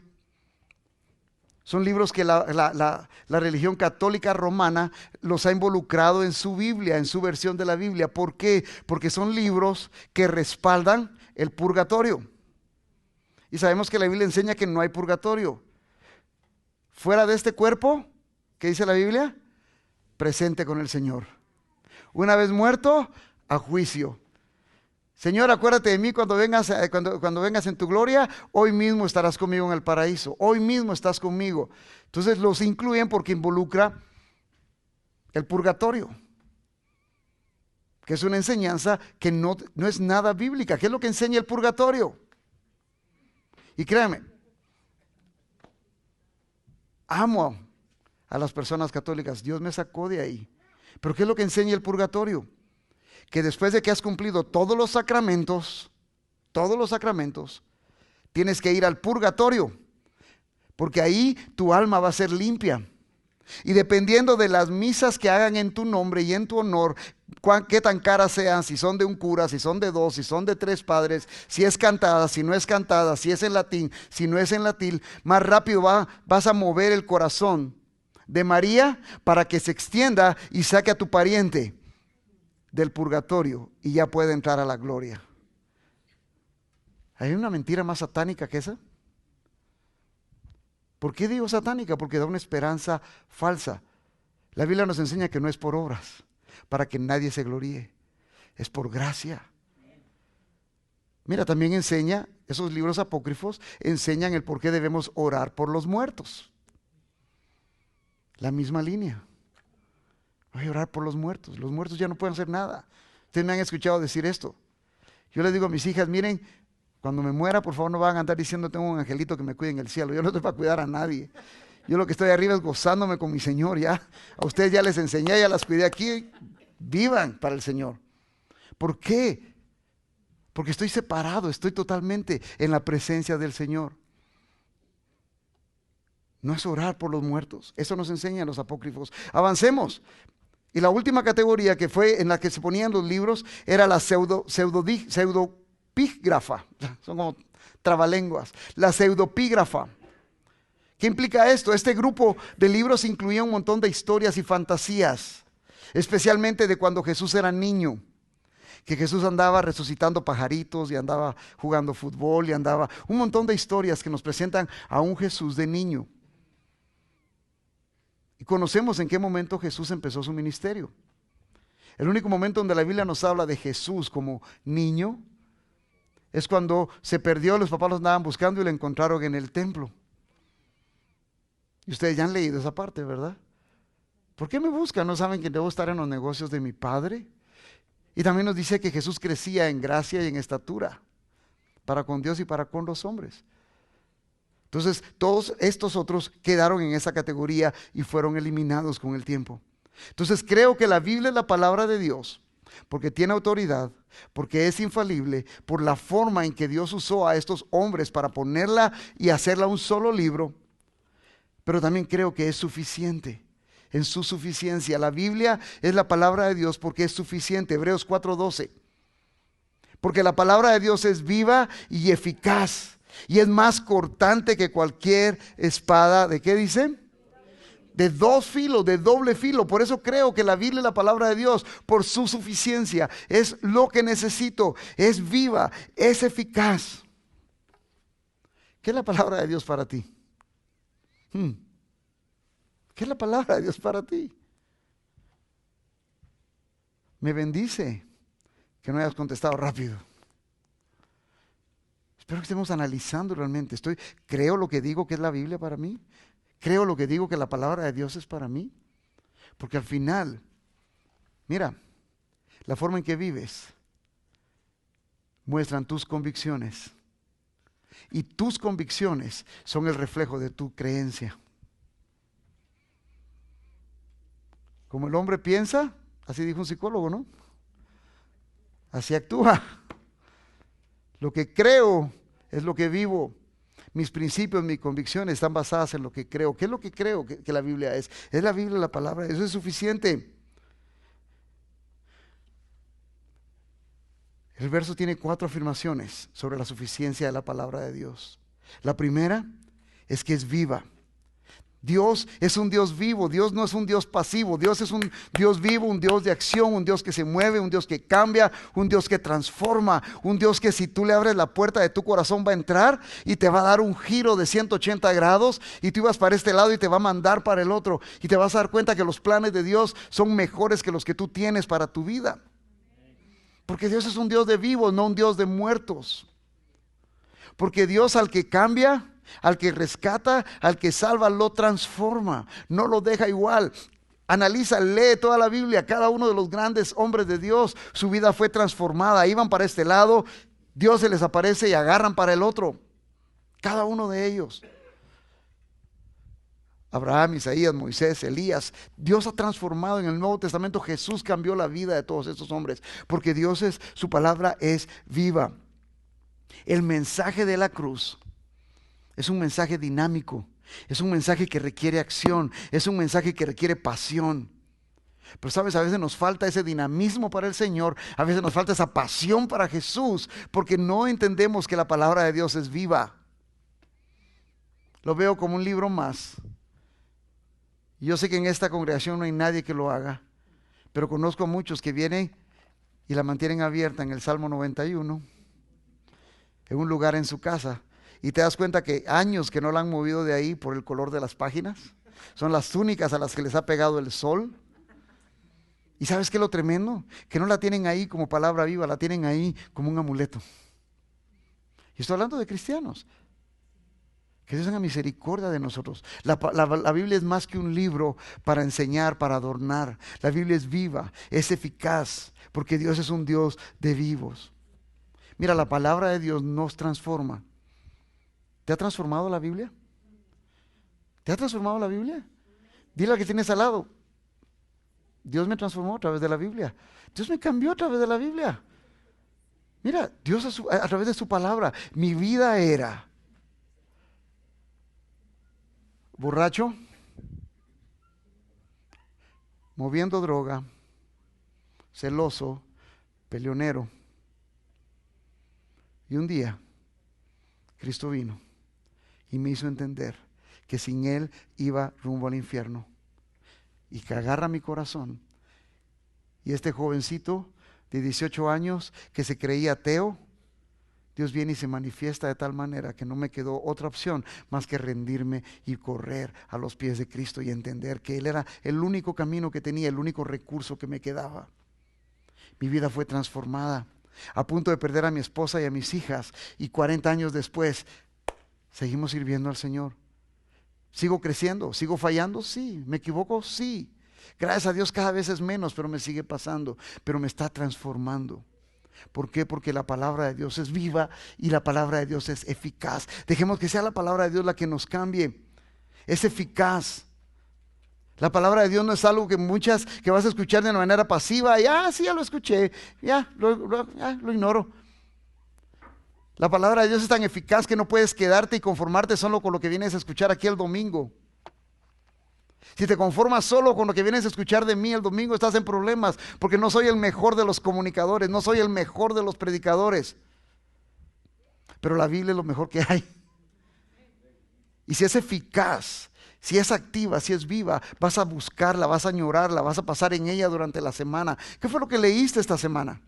son libros que la religión católica romana los ha involucrado en su Biblia, en su versión de la Biblia. ¿Por qué? Porque son libros que respaldan el purgatorio. Y sabemos que la Biblia enseña que no hay purgatorio. Fuera de este cuerpo, ¿qué dice la Biblia? Presente con el Señor. Una vez muerto, a juicio. Señor, acuérdate de mí cuando vengas en tu gloria. Hoy mismo estarás conmigo en el paraíso. Hoy mismo estás conmigo. Entonces los incluyen porque involucra el purgatorio, que es una enseñanza que no es nada bíblica. ¿Qué es lo que enseña el purgatorio? Y créanme, amo a las personas católicas. Dios me sacó de ahí. Pero ¿qué es lo que enseña el purgatorio? Que después de que has cumplido todos los sacramentos, tienes que ir al purgatorio, porque ahí tu alma va a ser limpia. Y dependiendo de las misas que hagan en tu nombre y en tu honor, qué tan caras sean, si son de un cura, si son de 2, si son de 3 padres, si es cantada, si no es cantada, si es en latín, si no es en latín, más rápido vas a mover el corazón de María para que se extienda y saque a tu pariente del purgatorio y ya puede entrar a la gloria. ¿Hay una mentira más satánica que esa? ¿Por qué digo satánica? Porque da una esperanza falsa. La Biblia nos enseña que no es por obras, para que nadie se gloríe, es por gracia. Mira, también enseña, esos libros apócrifos enseñan el por qué debemos orar por los muertos. La misma línea. Voy a orar por los muertos ya no pueden hacer nada. Ustedes me han escuchado decir esto. Yo les digo a mis hijas, miren, cuando me muera, por favor no van a andar diciendo tengo un angelito que me cuide en el cielo. Yo no estoy para cuidar a nadie. Yo lo que estoy arriba es gozándome con mi Señor ya. A ustedes ya les enseñé, ya las cuidé aquí. Vivan para el Señor. ¿Por qué? Porque estoy separado, estoy totalmente en la presencia del Señor. No es orar por los muertos. Eso nos enseñan los apócrifos. Avancemos. Y la última categoría que fue en la que se ponían los libros era la pseudopígrafos. pseudoepígrafa, son como trabalenguas, la pseudopígrafa. ¿Qué implica esto? Este grupo de libros incluía un montón de historias y fantasías, especialmente de cuando Jesús era niño, que Jesús andaba resucitando pajaritos y andaba jugando fútbol y andaba un montón de historias que nos presentan a un Jesús de niño. Y conocemos en qué momento Jesús empezó su ministerio. El único momento donde la Biblia nos habla de Jesús como niño es cuando se perdió, los papás lo andaban buscando y lo encontraron en el templo. Y ustedes ya han leído esa parte, ¿verdad? ¿Por qué me buscan? ¿No saben que debo estar en los negocios de mi Padre? Y también nos dice que Jesús crecía en gracia y en estatura para con Dios y para con los hombres. Entonces, todos estos otros quedaron en esa categoría y fueron eliminados con el tiempo. Entonces, creo que la Biblia es la palabra de Dios, porque tiene autoridad, porque es infalible, por la forma en que Dios usó a estos hombres para ponerla y hacerla un solo libro. Pero también creo que es suficiente, en su suficiencia. La Biblia es la palabra de Dios porque es suficiente. Hebreos 4:12. Porque la palabra de Dios es viva y eficaz, y es más cortante que cualquier espada. ¿De qué dice? De dos filos, de doble filo. Por eso creo que la Biblia es la palabra de Dios, por su suficiencia. Es lo que necesito, es viva, es eficaz. ¿Qué es la palabra de Dios para ti? ¿Qué es la palabra de Dios para ti? Me bendice que no hayas contestado rápido. Espero que estemos analizando realmente. ¿Creo lo que digo que es la Biblia para mí? ¿Creo lo que digo que la palabra de Dios es para mí? Porque al final, mira, la forma en que vives muestran tus convicciones. Y tus convicciones son el reflejo de tu creencia. Como el hombre piensa, así dijo un psicólogo, ¿no? Así actúa. Lo que creo es lo que vivo. Mis principios, mis convicciones están basadas en lo que creo. ¿Qué es lo que creo que la Biblia es? Es la Biblia, la palabra. Eso es suficiente. El verso tiene 4 afirmaciones sobre la suficiencia de la palabra de Dios. La primera es que es viva. Dios es un Dios vivo, Dios no es un Dios pasivo, Dios es un Dios vivo, un Dios de acción, un Dios que se mueve, un Dios que cambia, un Dios que transforma, un Dios que si tú le abres la puerta de tu corazón va a entrar y te va a dar un giro de 180 grados y tú ibas para este lado y te va a mandar para el otro y te vas a dar cuenta que los planes de Dios son mejores que los que tú tienes para tu vida. Porque Dios es un Dios de vivos, no un Dios de muertos. Porque Dios al que cambia, al que rescata, al que salva, lo transforma, no lo deja igual. Analiza, lee toda la Biblia. Cada uno de los grandes hombres de Dios, su vida fue transformada. Iban para este lado, Dios se les aparece y agarran para el otro. Cada uno de ellos. Abraham, Isaías, Moisés, Elías. Dios ha transformado en el Nuevo Testamento. Jesús cambió la vida de todos estos hombres, porque su palabra es viva. El mensaje de la cruz es un mensaje dinámico, es un mensaje que requiere acción, es un mensaje que requiere pasión. Pero sabes, a veces nos falta ese dinamismo para el Señor, a veces nos falta esa pasión para Jesús, porque no entendemos que la palabra de Dios es viva. Lo veo como un libro más. Yo sé que en esta congregación no hay nadie que lo haga, pero conozco a muchos que vienen y la mantienen abierta en el Salmo 91, en un lugar en su casa, y te das cuenta que años que no la han movido de ahí por el color de las páginas, son las túnicas a las que les ha pegado el sol. ¿Y sabes qué es lo tremendo? Que no la tienen ahí como palabra viva, la tienen ahí como un amuleto. Y estoy hablando de cristianos. Que Dios tenga misericordia de nosotros. La Biblia es más que un libro para enseñar, para adornar. La Biblia es viva, es eficaz, porque Dios es un Dios de vivos. Mira, la palabra de Dios nos transforma. ¿Te ha transformado la Biblia? ¿Te ha transformado la Biblia? Dile al que tienes al lado. Dios me transformó a través de la Biblia. Dios me cambió a través de la Biblia. Mira, Dios a través de su palabra. Mi vida era borracho, moviendo droga, celoso, peleonero, Y un día, Cristo vino y me hizo entender que sin Él iba rumbo al infierno. Y que agarra mi corazón. Y este jovencito de 18 años que se creía ateo, Dios viene y se manifiesta de tal manera que no me quedó otra opción más que rendirme y correr a los pies de Cristo y entender que Él era el único camino que tenía, el único recurso que me quedaba. Mi vida fue transformada, a punto de perder a mi esposa y a mis hijas, y 40 años después seguimos sirviendo al Señor. ¿Sigo creciendo? ¿Sigo fallando? Sí. ¿Me equivoco? Sí. Gracias a Dios cada vez es menos, pero me sigue pasando, pero me está transformando. ¿Por qué? Porque la palabra de Dios es viva y la palabra de Dios es eficaz. Dejemos que sea la palabra de Dios la que nos cambie. Es eficaz. La palabra de Dios no es algo que que vas a escuchar de una manera pasiva y sí, ya lo escuché, ya lo ignoro. La palabra de Dios es tan eficaz que no puedes quedarte y conformarte solo con lo que vienes a escuchar aquí el domingo. Si te conformas solo con lo que vienes a escuchar de mí el domingo, estás en problemas, porque no soy el mejor de los comunicadores, no soy el mejor de los predicadores. Pero la Biblia es lo mejor que hay. Y si es eficaz, si es activa, si es viva, vas a buscarla, vas a añorarla, vas a pasar en ella durante la semana. ¿Qué fue lo que leíste esta semana?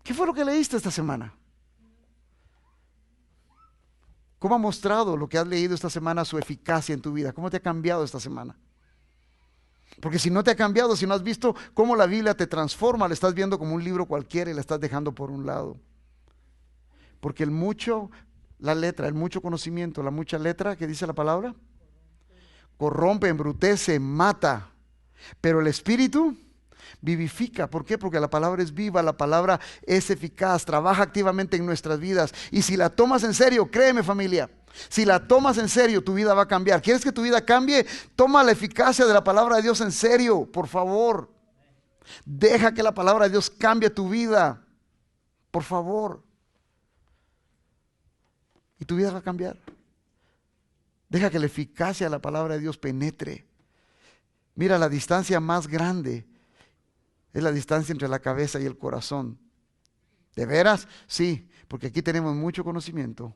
¿Qué fue lo que leíste esta semana? ¿Cómo ha mostrado lo que has leído esta semana su eficacia en tu vida? ¿Cómo te ha cambiado esta semana? Porque si no te ha cambiado, si no has visto cómo la Biblia te transforma, la estás viendo como un libro cualquiera y la estás dejando por un lado. Porque el mucho conocimiento, la mucha letra que dice la palabra, corrompe, embrutece, mata. Pero el Espíritu vivifica. ¿Por qué? Porque la palabra es viva, la palabra es eficaz, trabaja activamente en nuestras vidas. Y si la tomas en serio, créeme familia, si la tomas en serio, tu vida va a cambiar. ¿Quieres que tu vida cambie? Toma la eficacia de la palabra de Dios en serio, por favor. Deja que la palabra de Dios cambie tu vida, por favor. Y tu vida va a cambiar. Deja que la eficacia de la palabra de Dios penetre. Mira, la distancia más grande es la distancia entre la cabeza y el corazón. ¿De veras? Sí, porque aquí tenemos mucho conocimiento,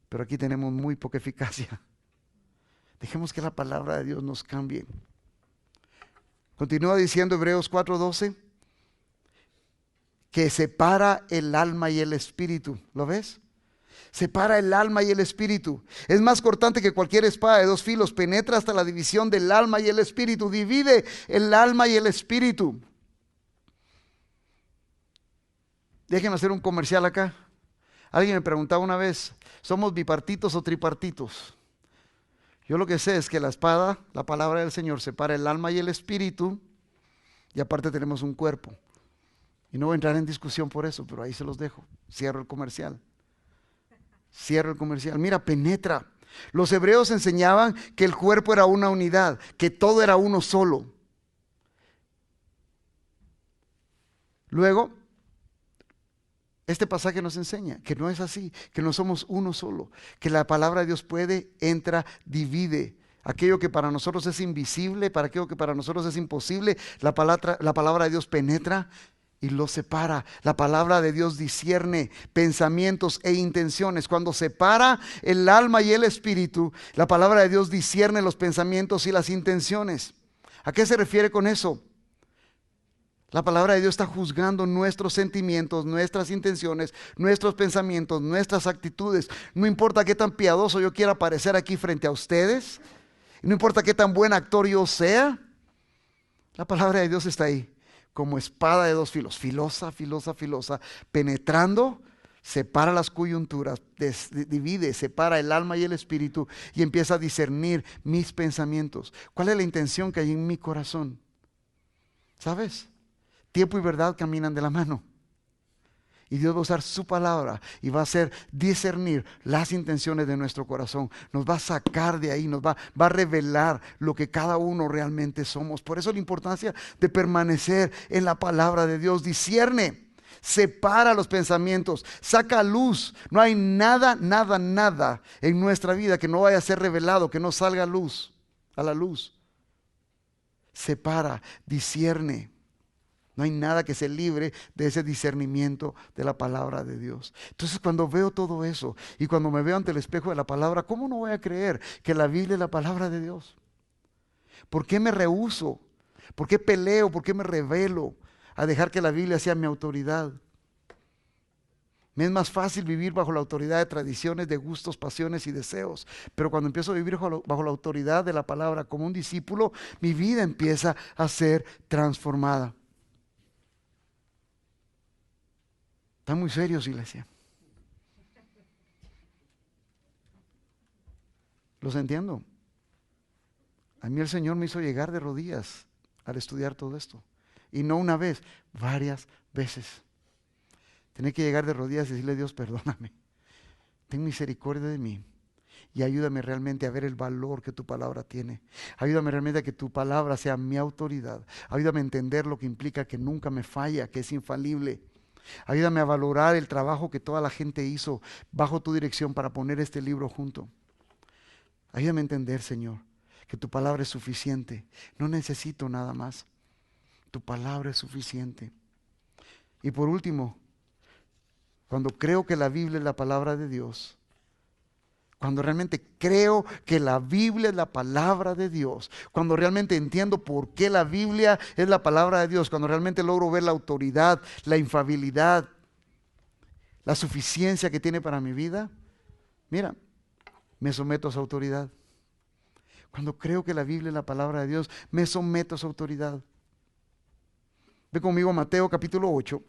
pero aquí tenemos muy poca eficacia. Dejemos que la palabra de Dios nos cambie. Continúa diciendo Hebreos 4:12, que separa el alma y el espíritu. ¿Lo ves? Separa el alma y el espíritu. Es más cortante que cualquier espada de dos filos. Penetra hasta la división del alma y el espíritu. Divide el alma y el espíritu. Déjenme hacer un comercial acá. Alguien me preguntaba una vez, ¿somos bipartitos o tripartitos? Yo lo que sé es que la espada, la palabra del Señor, separa el alma y el espíritu, y aparte tenemos un cuerpo. Y no voy a entrar en discusión por eso, pero ahí se los dejo. Cierro el comercial. Mira, penetra. Los hebreos enseñaban que el cuerpo era una unidad, que todo era uno solo. Luego, este pasaje nos enseña que no es así, que no somos uno solo, que la palabra de Dios entra, divide. Aquello que para nosotros es invisible, para aquello que para nosotros es imposible, la palabra de Dios penetra y lo separa. La palabra de Dios discierne pensamientos e intenciones. Cuando separa el alma y el espíritu, la palabra de Dios discierne los pensamientos y las intenciones. ¿A qué se refiere con eso? La palabra de Dios está juzgando nuestros sentimientos, nuestras intenciones, nuestros pensamientos, nuestras actitudes. No importa qué tan piadoso yo quiera parecer aquí frente a ustedes, no importa qué tan buen actor yo sea, la palabra de Dios está ahí, como espada de dos filos, filosa, filosa, filosa, penetrando, separa las coyunturas, divide, separa el alma y el espíritu y empieza a discernir mis pensamientos. ¿Cuál es la intención que hay en mi corazón? ¿Sabes? Tiempo y verdad caminan de la mano. Y Dios va a usar su palabra y va a hacer discernir las intenciones de nuestro corazón. Nos va a sacar de ahí, va a revelar lo que cada uno realmente somos. Por eso la importancia de permanecer en la palabra de Dios. Discierne, separa los pensamientos, saca luz. No hay nada en nuestra vida que no vaya a ser revelado, que no salga a la luz. Separa, discierne. No hay nada que se libre de ese discernimiento de la palabra de Dios. Entonces, cuando veo todo eso y cuando me veo ante el espejo de la palabra, ¿cómo no voy a creer que la Biblia es la palabra de Dios? ¿Por qué me rehúso? ¿Por qué peleo? ¿Por qué me rebelo a dejar que la Biblia sea mi autoridad? Me es más fácil vivir bajo la autoridad de tradiciones, de gustos, pasiones y deseos. Pero cuando empiezo a vivir bajo la autoridad de la palabra como un discípulo, mi vida empieza a ser transformada. Están muy serios, iglesia. Los entiendo. A mí el Señor me hizo llegar de rodillas al estudiar todo esto. Y no una vez, varias veces. Tenía que llegar de rodillas y decirle: Dios, perdóname. Ten misericordia de mí. Y ayúdame realmente a ver el valor que tu palabra tiene. Ayúdame realmente a que tu palabra sea mi autoridad. Ayúdame a entender lo que implica que nunca me falla, que es infalible. Ayúdame a valorar el trabajo que toda la gente hizo bajo tu dirección para poner este libro junto. Ayúdame a entender, Señor, que tu palabra es suficiente. No necesito nada más. Tu palabra es suficiente. Y por último, cuando creo que la Biblia es la palabra de Dios, cuando realmente creo que la Biblia es la palabra de Dios, cuando realmente entiendo por qué la Biblia es la palabra de Dios, cuando realmente logro ver la autoridad, la infalibilidad, la suficiencia que tiene para mi vida, mira, me someto a su autoridad. Cuando creo que la Biblia es la palabra de Dios, me someto a su autoridad. Ve conmigo a Mateo capítulo 8.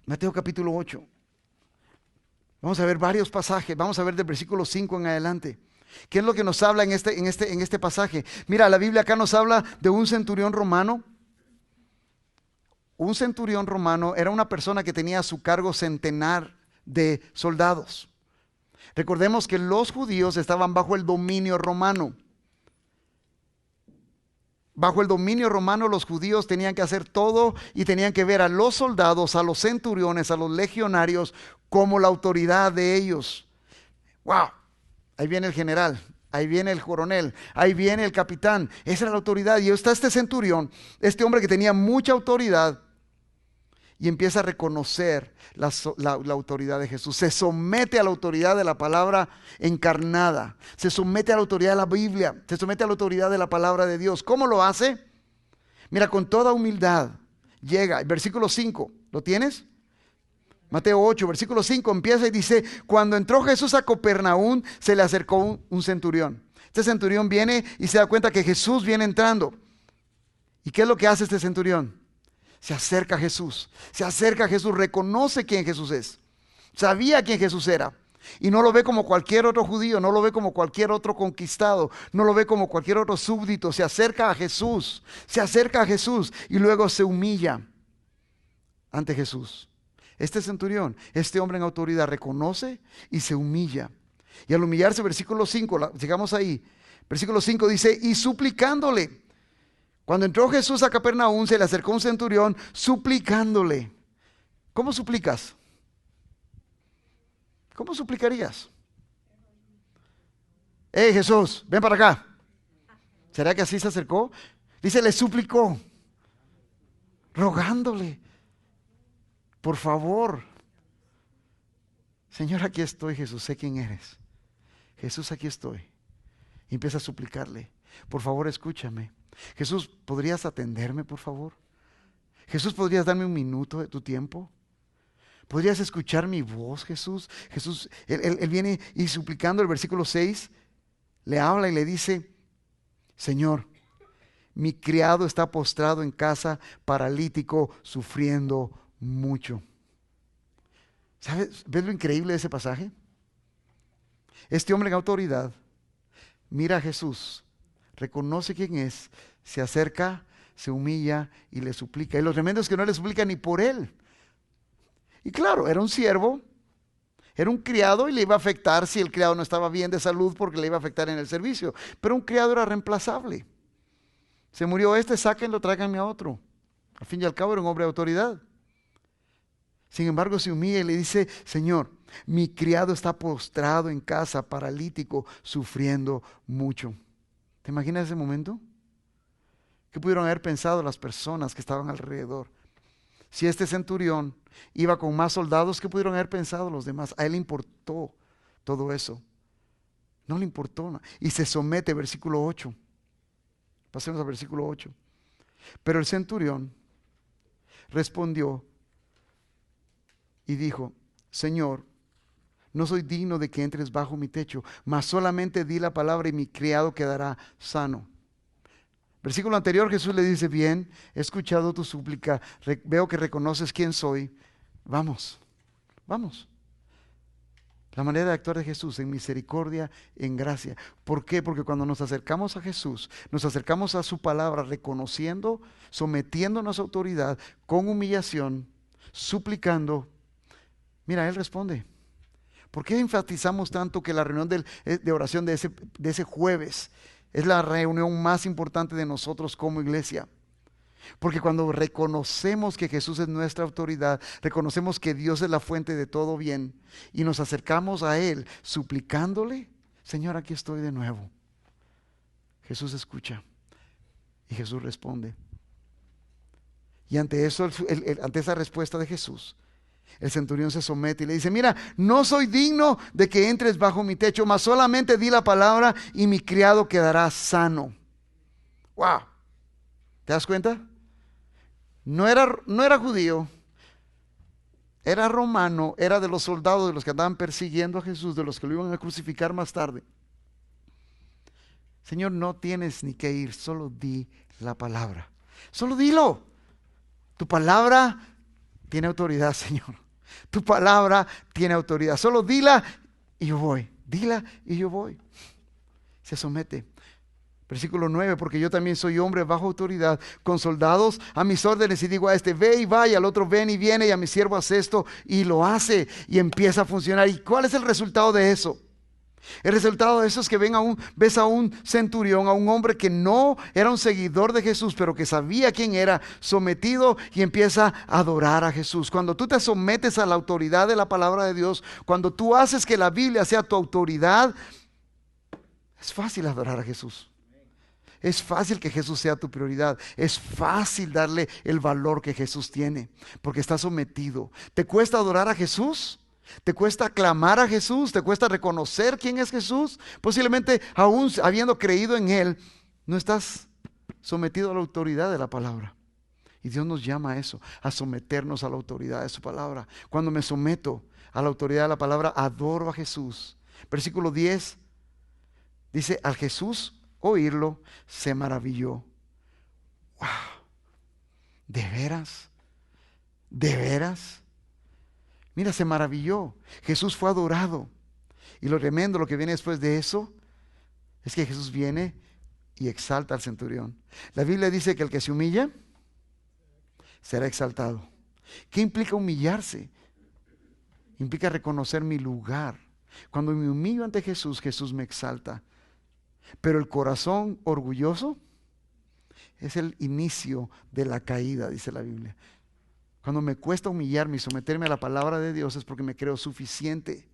Mateo capítulo 8. Vamos a ver varios pasajes. Vamos a ver del versículo 5 en adelante. ¿Qué es lo que nos habla en este pasaje? Mira, la Biblia acá nos habla de un centurión romano. Un centurión romano era una persona que tenía a su cargo centenar de soldados. Recordemos que los judíos estaban bajo el dominio romano. Bajo el dominio romano los judíos tenían que hacer todo y tenían que ver a los soldados, a los centuriones, a los legionarios como la autoridad de ellos. ¡Wow! Ahí viene el general, ahí viene el coronel, ahí viene el capitán. Esa era la autoridad. Y está este centurión, este hombre que tenía mucha autoridad, y empieza a reconocer la autoridad de Jesús. Se somete a la autoridad de la palabra encarnada. Se somete a la autoridad de la Biblia. Se somete a la autoridad de la palabra de Dios. ¿Cómo lo hace? Mira, con toda humildad llega. Versículo 5, ¿lo tienes? Mateo 8, versículo 5 empieza y dice: cuando entró Jesús a Capernaum, se le acercó un centurión. Este centurión viene y se da cuenta que Jesús viene entrando. ¿Y qué es lo que hace este centurión? Se acerca a Jesús, reconoce quién Jesús es, sabía quién Jesús era, y no lo ve como cualquier otro judío, no lo ve como cualquier otro conquistado, no lo ve como cualquier otro súbdito. Se acerca a Jesús y luego se humilla ante Jesús. Este centurión, este hombre en autoridad, reconoce y se humilla. Y al humillarse, versículo 5, llegamos ahí, versículo 5 dice: y suplicándole. Cuando entró Jesús a Capernaum, se le acercó un centurión suplicándole. ¿Cómo suplicas? ¿Cómo suplicarías? ¡Hey, Jesús, ven para acá! ¿Será que así se acercó? Dice, le suplicó, rogándole: por favor, Señor, aquí estoy, Jesús, sé quién eres. Jesús, aquí estoy. Y empieza a suplicarle: por favor, escúchame. Jesús, ¿podrías atenderme, por favor? Jesús, ¿podrías darme un minuto de tu tiempo? ¿Podrías escuchar mi voz, Jesús? Jesús, él viene y suplicando. El versículo 6 le habla y le dice: Señor, mi criado está postrado en casa, paralítico, sufriendo mucho. ¿Sabes? ¿Ves lo increíble de ese pasaje? Este hombre en autoridad mira a Jesús, reconoce quién es, se acerca, se humilla y le suplica. Y lo tremendo es que no le suplica ni por él. Y claro, era un siervo, era un criado, y le iba a afectar si el criado no estaba bien de salud, porque le iba a afectar en el servicio. Pero un criado era reemplazable. Se murió este, sáquenlo, tráiganme a otro. Al fin y al cabo era un hombre de autoridad. Sin embargo, se humilla y le dice: Señor, Mi criado está postrado en casa, paralítico, sufriendo mucho. ¿Te imaginas ese momento? ¿Qué pudieron haber pensado las personas que estaban alrededor? Si este centurión iba con más soldados, ¿qué pudieron haber pensado los demás? A él le importó todo eso. No le importó nada. Y se somete, versículo 8. Pasemos al versículo 8. Pero el centurión respondió y dijo: Señor, no soy digno de que entres bajo mi techo, mas solamente di la palabra y mi criado quedará sano. Versículo anterior, Jesús le dice: bien, he escuchado tu súplica, veo que reconoces quién soy. Vamos. La manera de actuar de Jesús en misericordia, en gracia. ¿Por qué? Porque cuando nos acercamos a Jesús, nos acercamos a su palabra reconociendo, sometiéndonos a autoridad, con humillación, suplicando. Mira, Él responde. ¿Por qué enfatizamos tanto que la reunión de oración de ese jueves es la reunión más importante de nosotros como iglesia? Porque cuando reconocemos que Jesús es nuestra autoridad, reconocemos que Dios es la fuente de todo bien y nos acercamos a Él suplicándole: Señor, aquí estoy de nuevo. Jesús escucha y Jesús responde. Y ante eso, ante esa respuesta de Jesús, el centurión se somete y le dice: mira, no soy digno de que entres bajo mi techo, mas solamente di la palabra y mi criado quedará sano. ¡Wow! ¿Te das cuenta? No era judío, era romano, era de los soldados de los que andaban persiguiendo a Jesús, de los que lo iban a crucificar más tarde. Señor, no tienes ni que ir, solo di la palabra. Solo dilo. Tu palabra tiene autoridad, Señor. Tu palabra tiene autoridad. Solo dila y yo voy. Dila y yo voy. Se somete. Versículo 9, porque yo también soy hombre bajo autoridad, con soldados a mis órdenes, y digo a este: ve y va, y al otro: ven y viene, y a mi siervo hace esto, y lo hace, y empieza a funcionar. ¿Y cuál es el resultado de eso? El resultado de eso es que ves a un centurión, a un hombre que no era un seguidor de Jesús, pero que sabía quién era, sometido, y empieza a adorar a Jesús. Cuando tú te sometes a la autoridad de la palabra de Dios, cuando tú haces que la Biblia sea tu autoridad, es fácil adorar a Jesús. Es fácil que Jesús sea tu prioridad. Es fácil darle el valor que Jesús tiene, porque está sometido. ¿Te cuesta adorar a Jesús? ¿Te cuesta clamar a Jesús? ¿Te cuesta reconocer quién es Jesús? Posiblemente, aún habiendo creído en Él, no estás sometido a la autoridad de la palabra. Y Dios nos llama a eso, a someternos a la autoridad de su palabra. Cuando me someto a la autoridad de la palabra, adoro a Jesús. Versículo 10 dice: al Jesús oírlo, se maravilló. ¡Wow! ¿De veras? ¿De veras? Mira, se maravilló. Jesús fue adorado. Y lo tremendo, lo que viene después de eso, es que Jesús viene y exalta al centurión. La Biblia dice que el que se humilla será exaltado. ¿Qué implica humillarse? Implica reconocer mi lugar. Cuando me humillo ante Jesús, Jesús me exalta. Pero el corazón orgulloso es el inicio de la caída, dice la Biblia. Cuando me cuesta humillarme y someterme a la palabra de Dios, es porque me creo suficiente.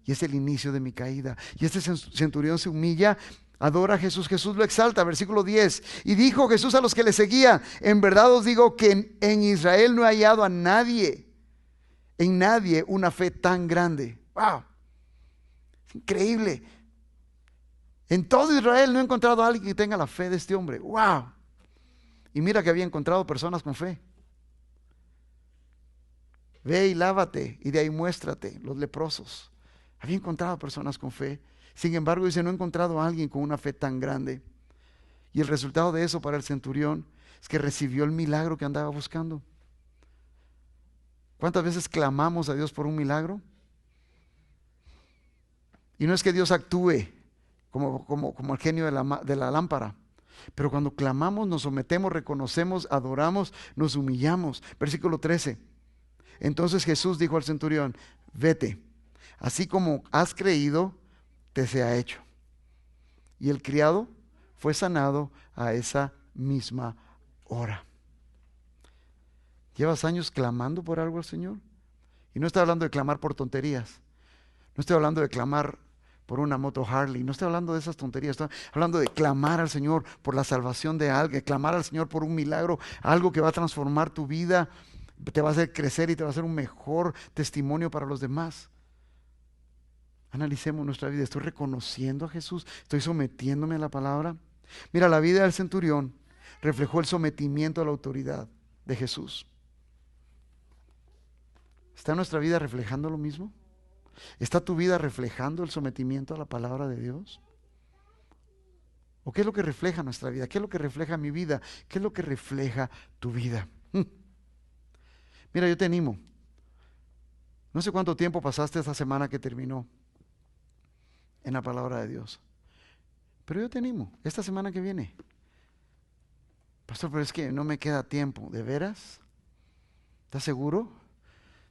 Y es el inicio de mi caída. Y este centurión se humilla, adora a Jesús, Jesús lo exalta. Versículo 10. Y dijo Jesús a los que le seguían: en verdad os digo que en Israel no he hallado a nadie, en nadie, una fe tan grande. ¡Wow! Es increíble. En todo Israel no he encontrado a alguien que tenga la fe de este hombre. ¡Wow! Y mira que había encontrado personas con fe. Ve y lávate y de ahí muéstrate, los leprosos. Había encontrado personas con fe. Sin embargo, dice: no he encontrado a alguien con una fe tan grande. Y el resultado de eso para el centurión es que recibió el milagro que andaba buscando. ¿Cuántas veces clamamos a Dios por un milagro? Y no es que Dios actúe como el genio de la lámpara. Pero cuando clamamos, nos sometemos, reconocemos, adoramos, nos humillamos. Versículo 13. Entonces Jesús dijo al centurión: vete, así como has creído, te sea hecho. Y el criado fue sanado a esa misma hora. ¿Llevas años clamando por algo al Señor? Y no estoy hablando de clamar por tonterías. No estoy hablando de clamar por una moto Harley. No estoy hablando de esas tonterías. Estoy hablando de clamar al Señor por la salvación de alguien. Clamar al Señor por un milagro. Algo que va a transformar tu vida. Te va a hacer crecer y te va a hacer un mejor testimonio para los demás. Analicemos nuestra vida. ¿Estoy reconociendo a Jesús? ¿Estoy sometiéndome a la palabra? Mira, la vida del centurión reflejó el sometimiento a la autoridad de Jesús. ¿Está nuestra vida reflejando lo mismo? ¿Está tu vida reflejando el sometimiento a la palabra de Dios? ¿O qué es lo que refleja nuestra vida? ¿Qué es lo que refleja mi vida? ¿Qué es lo que refleja tu vida? Mira, yo te animo. No sé cuánto tiempo pasaste esta semana que terminó en la palabra de Dios. Pero yo te animo, esta semana que viene. Pastor, pero es que no me queda tiempo. ¿De veras? ¿Estás seguro?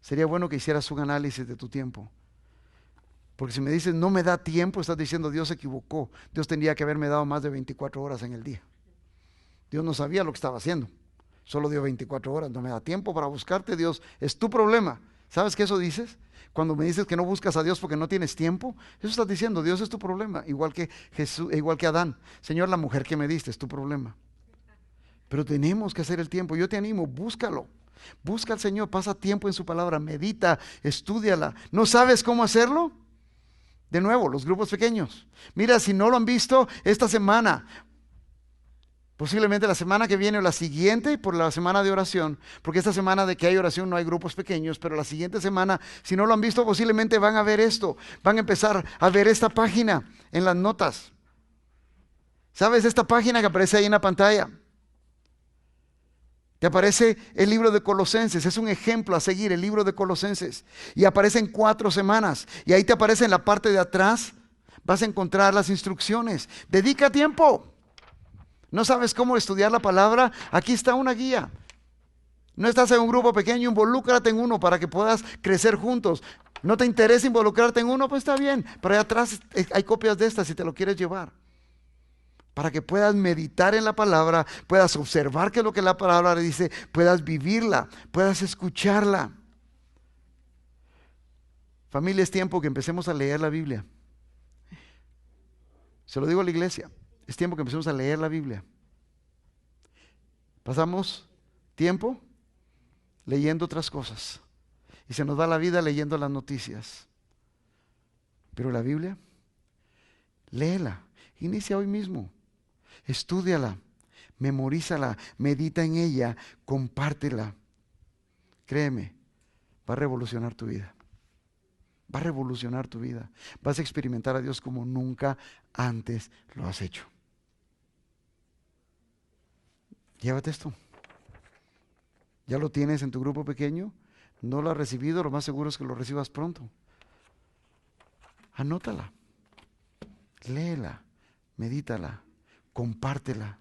Sería bueno que hicieras un análisis de tu tiempo. Porque si me dices no me da tiempo, estás diciendo Dios se equivocó. Dios tendría que haberme dado más de 24 horas en el día. Dios no sabía lo que estaba haciendo. Solo dio 24 horas, no me da tiempo para buscarte. Dios, es tu problema. ¿Sabes qué eso dices? Cuando me dices que no buscas a Dios porque no tienes tiempo, eso estás diciendo, Dios es tu problema. Igual que Jesús, igual que Adán. Señor, la mujer que me diste es tu problema. Pero tenemos que hacer el tiempo. Yo te animo, búscalo. Busca al Señor, pasa tiempo en su palabra, medita, estúdiala. ¿No sabes cómo hacerlo? De nuevo, los grupos pequeños. Mira, si no lo han visto esta semana, posiblemente la semana que viene o la siguiente, por la semana de oración, porque esta semana de que hay oración no hay grupos pequeños, pero la siguiente semana, si no lo han visto, posiblemente van a ver esto, van a empezar a ver esta página en las notas. ¿Sabes? Esta página que aparece ahí en la pantalla. Te aparece el libro de Colosenses, es un ejemplo a seguir, el libro de Colosenses. Y aparece en 4 semanas. Y ahí te aparece en la parte de atrás, vas a encontrar las instrucciones. Dedica tiempo. ¿No sabes cómo estudiar la palabra? Aquí está una guía. No estás en un grupo pequeño, involúcrate en uno para que puedas crecer juntos. ¿No te interesa involucrarte en uno? Pues está bien. Pero allá atrás hay copias de estas si te lo quieres llevar. Para que puedas meditar en la palabra, puedas observar qué es lo que la palabra dice, puedas vivirla, puedas escucharla. Familia, es tiempo que empecemos a leer la Biblia. Se lo digo a la iglesia, es tiempo que empecemos a leer la Biblia. Pasamos tiempo leyendo otras cosas y se nos va la vida leyendo las noticias. Pero la Biblia, léela, inicia hoy mismo. Estúdiala, memorízala, medita en ella, compártela. Créeme, va a revolucionar tu vida. Va a revolucionar tu vida. Vas a experimentar a Dios como nunca antes lo has hecho. Llévate esto. ¿Ya lo tienes en tu grupo pequeño? ¿No lo has recibido? Lo más seguro es que lo recibas pronto. Anótala, léela, medítala. Compártela.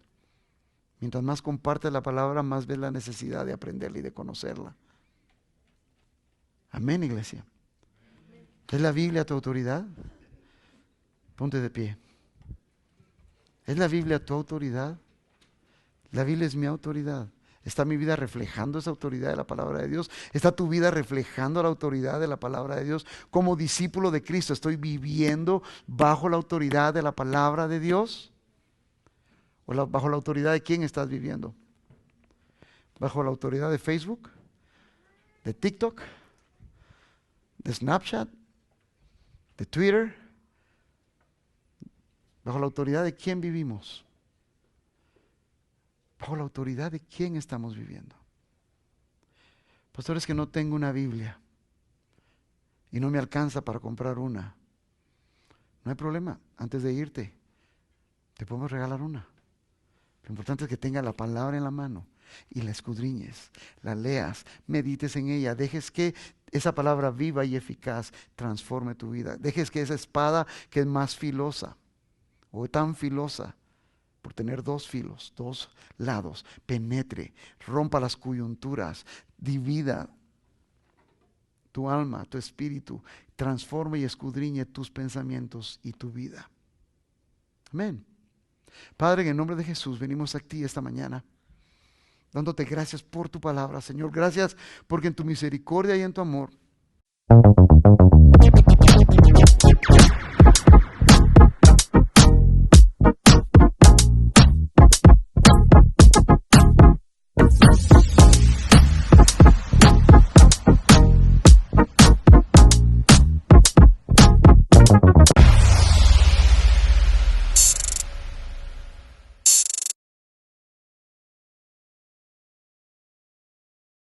Mientras más compartes la palabra, más ves la necesidad de aprenderla y de conocerla. Amén, iglesia. ¿Es la Biblia tu autoridad? Ponte de pie. ¿Es la Biblia tu autoridad? La Biblia es mi autoridad. ¿Está mi vida reflejando esa autoridad de la palabra de Dios? ¿Está tu vida reflejando la autoridad de la palabra de Dios? Como discípulo de Cristo, ¿estoy viviendo bajo la autoridad de la palabra de Dios? ¿O bajo la autoridad de quién estás viviendo? ¿Bajo la autoridad de Facebook? ¿De TikTok? ¿De Snapchat? ¿De Twitter? ¿Bajo la autoridad de quién vivimos? ¿Bajo la autoridad de quién estamos viviendo? Pastor, es que no tengo una Biblia y no me alcanza para comprar una. No hay problema, antes de irte, te podemos regalar una. Lo importante es que tengas la palabra en la mano y la escudriñes, la leas, medites en ella, dejes que esa palabra viva y eficaz transforme tu vida. Dejes que esa espada que es más filosa o tan filosa por tener 2 filos, 2 lados, penetre, rompa las coyunturas, divida tu alma, tu espíritu, transforme y escudriñe tus pensamientos y tu vida. Amén. Padre, en el nombre de Jesús, venimos a ti esta mañana, dándote gracias por tu palabra, Señor. Gracias porque en tu misericordia y en tu amor Bye.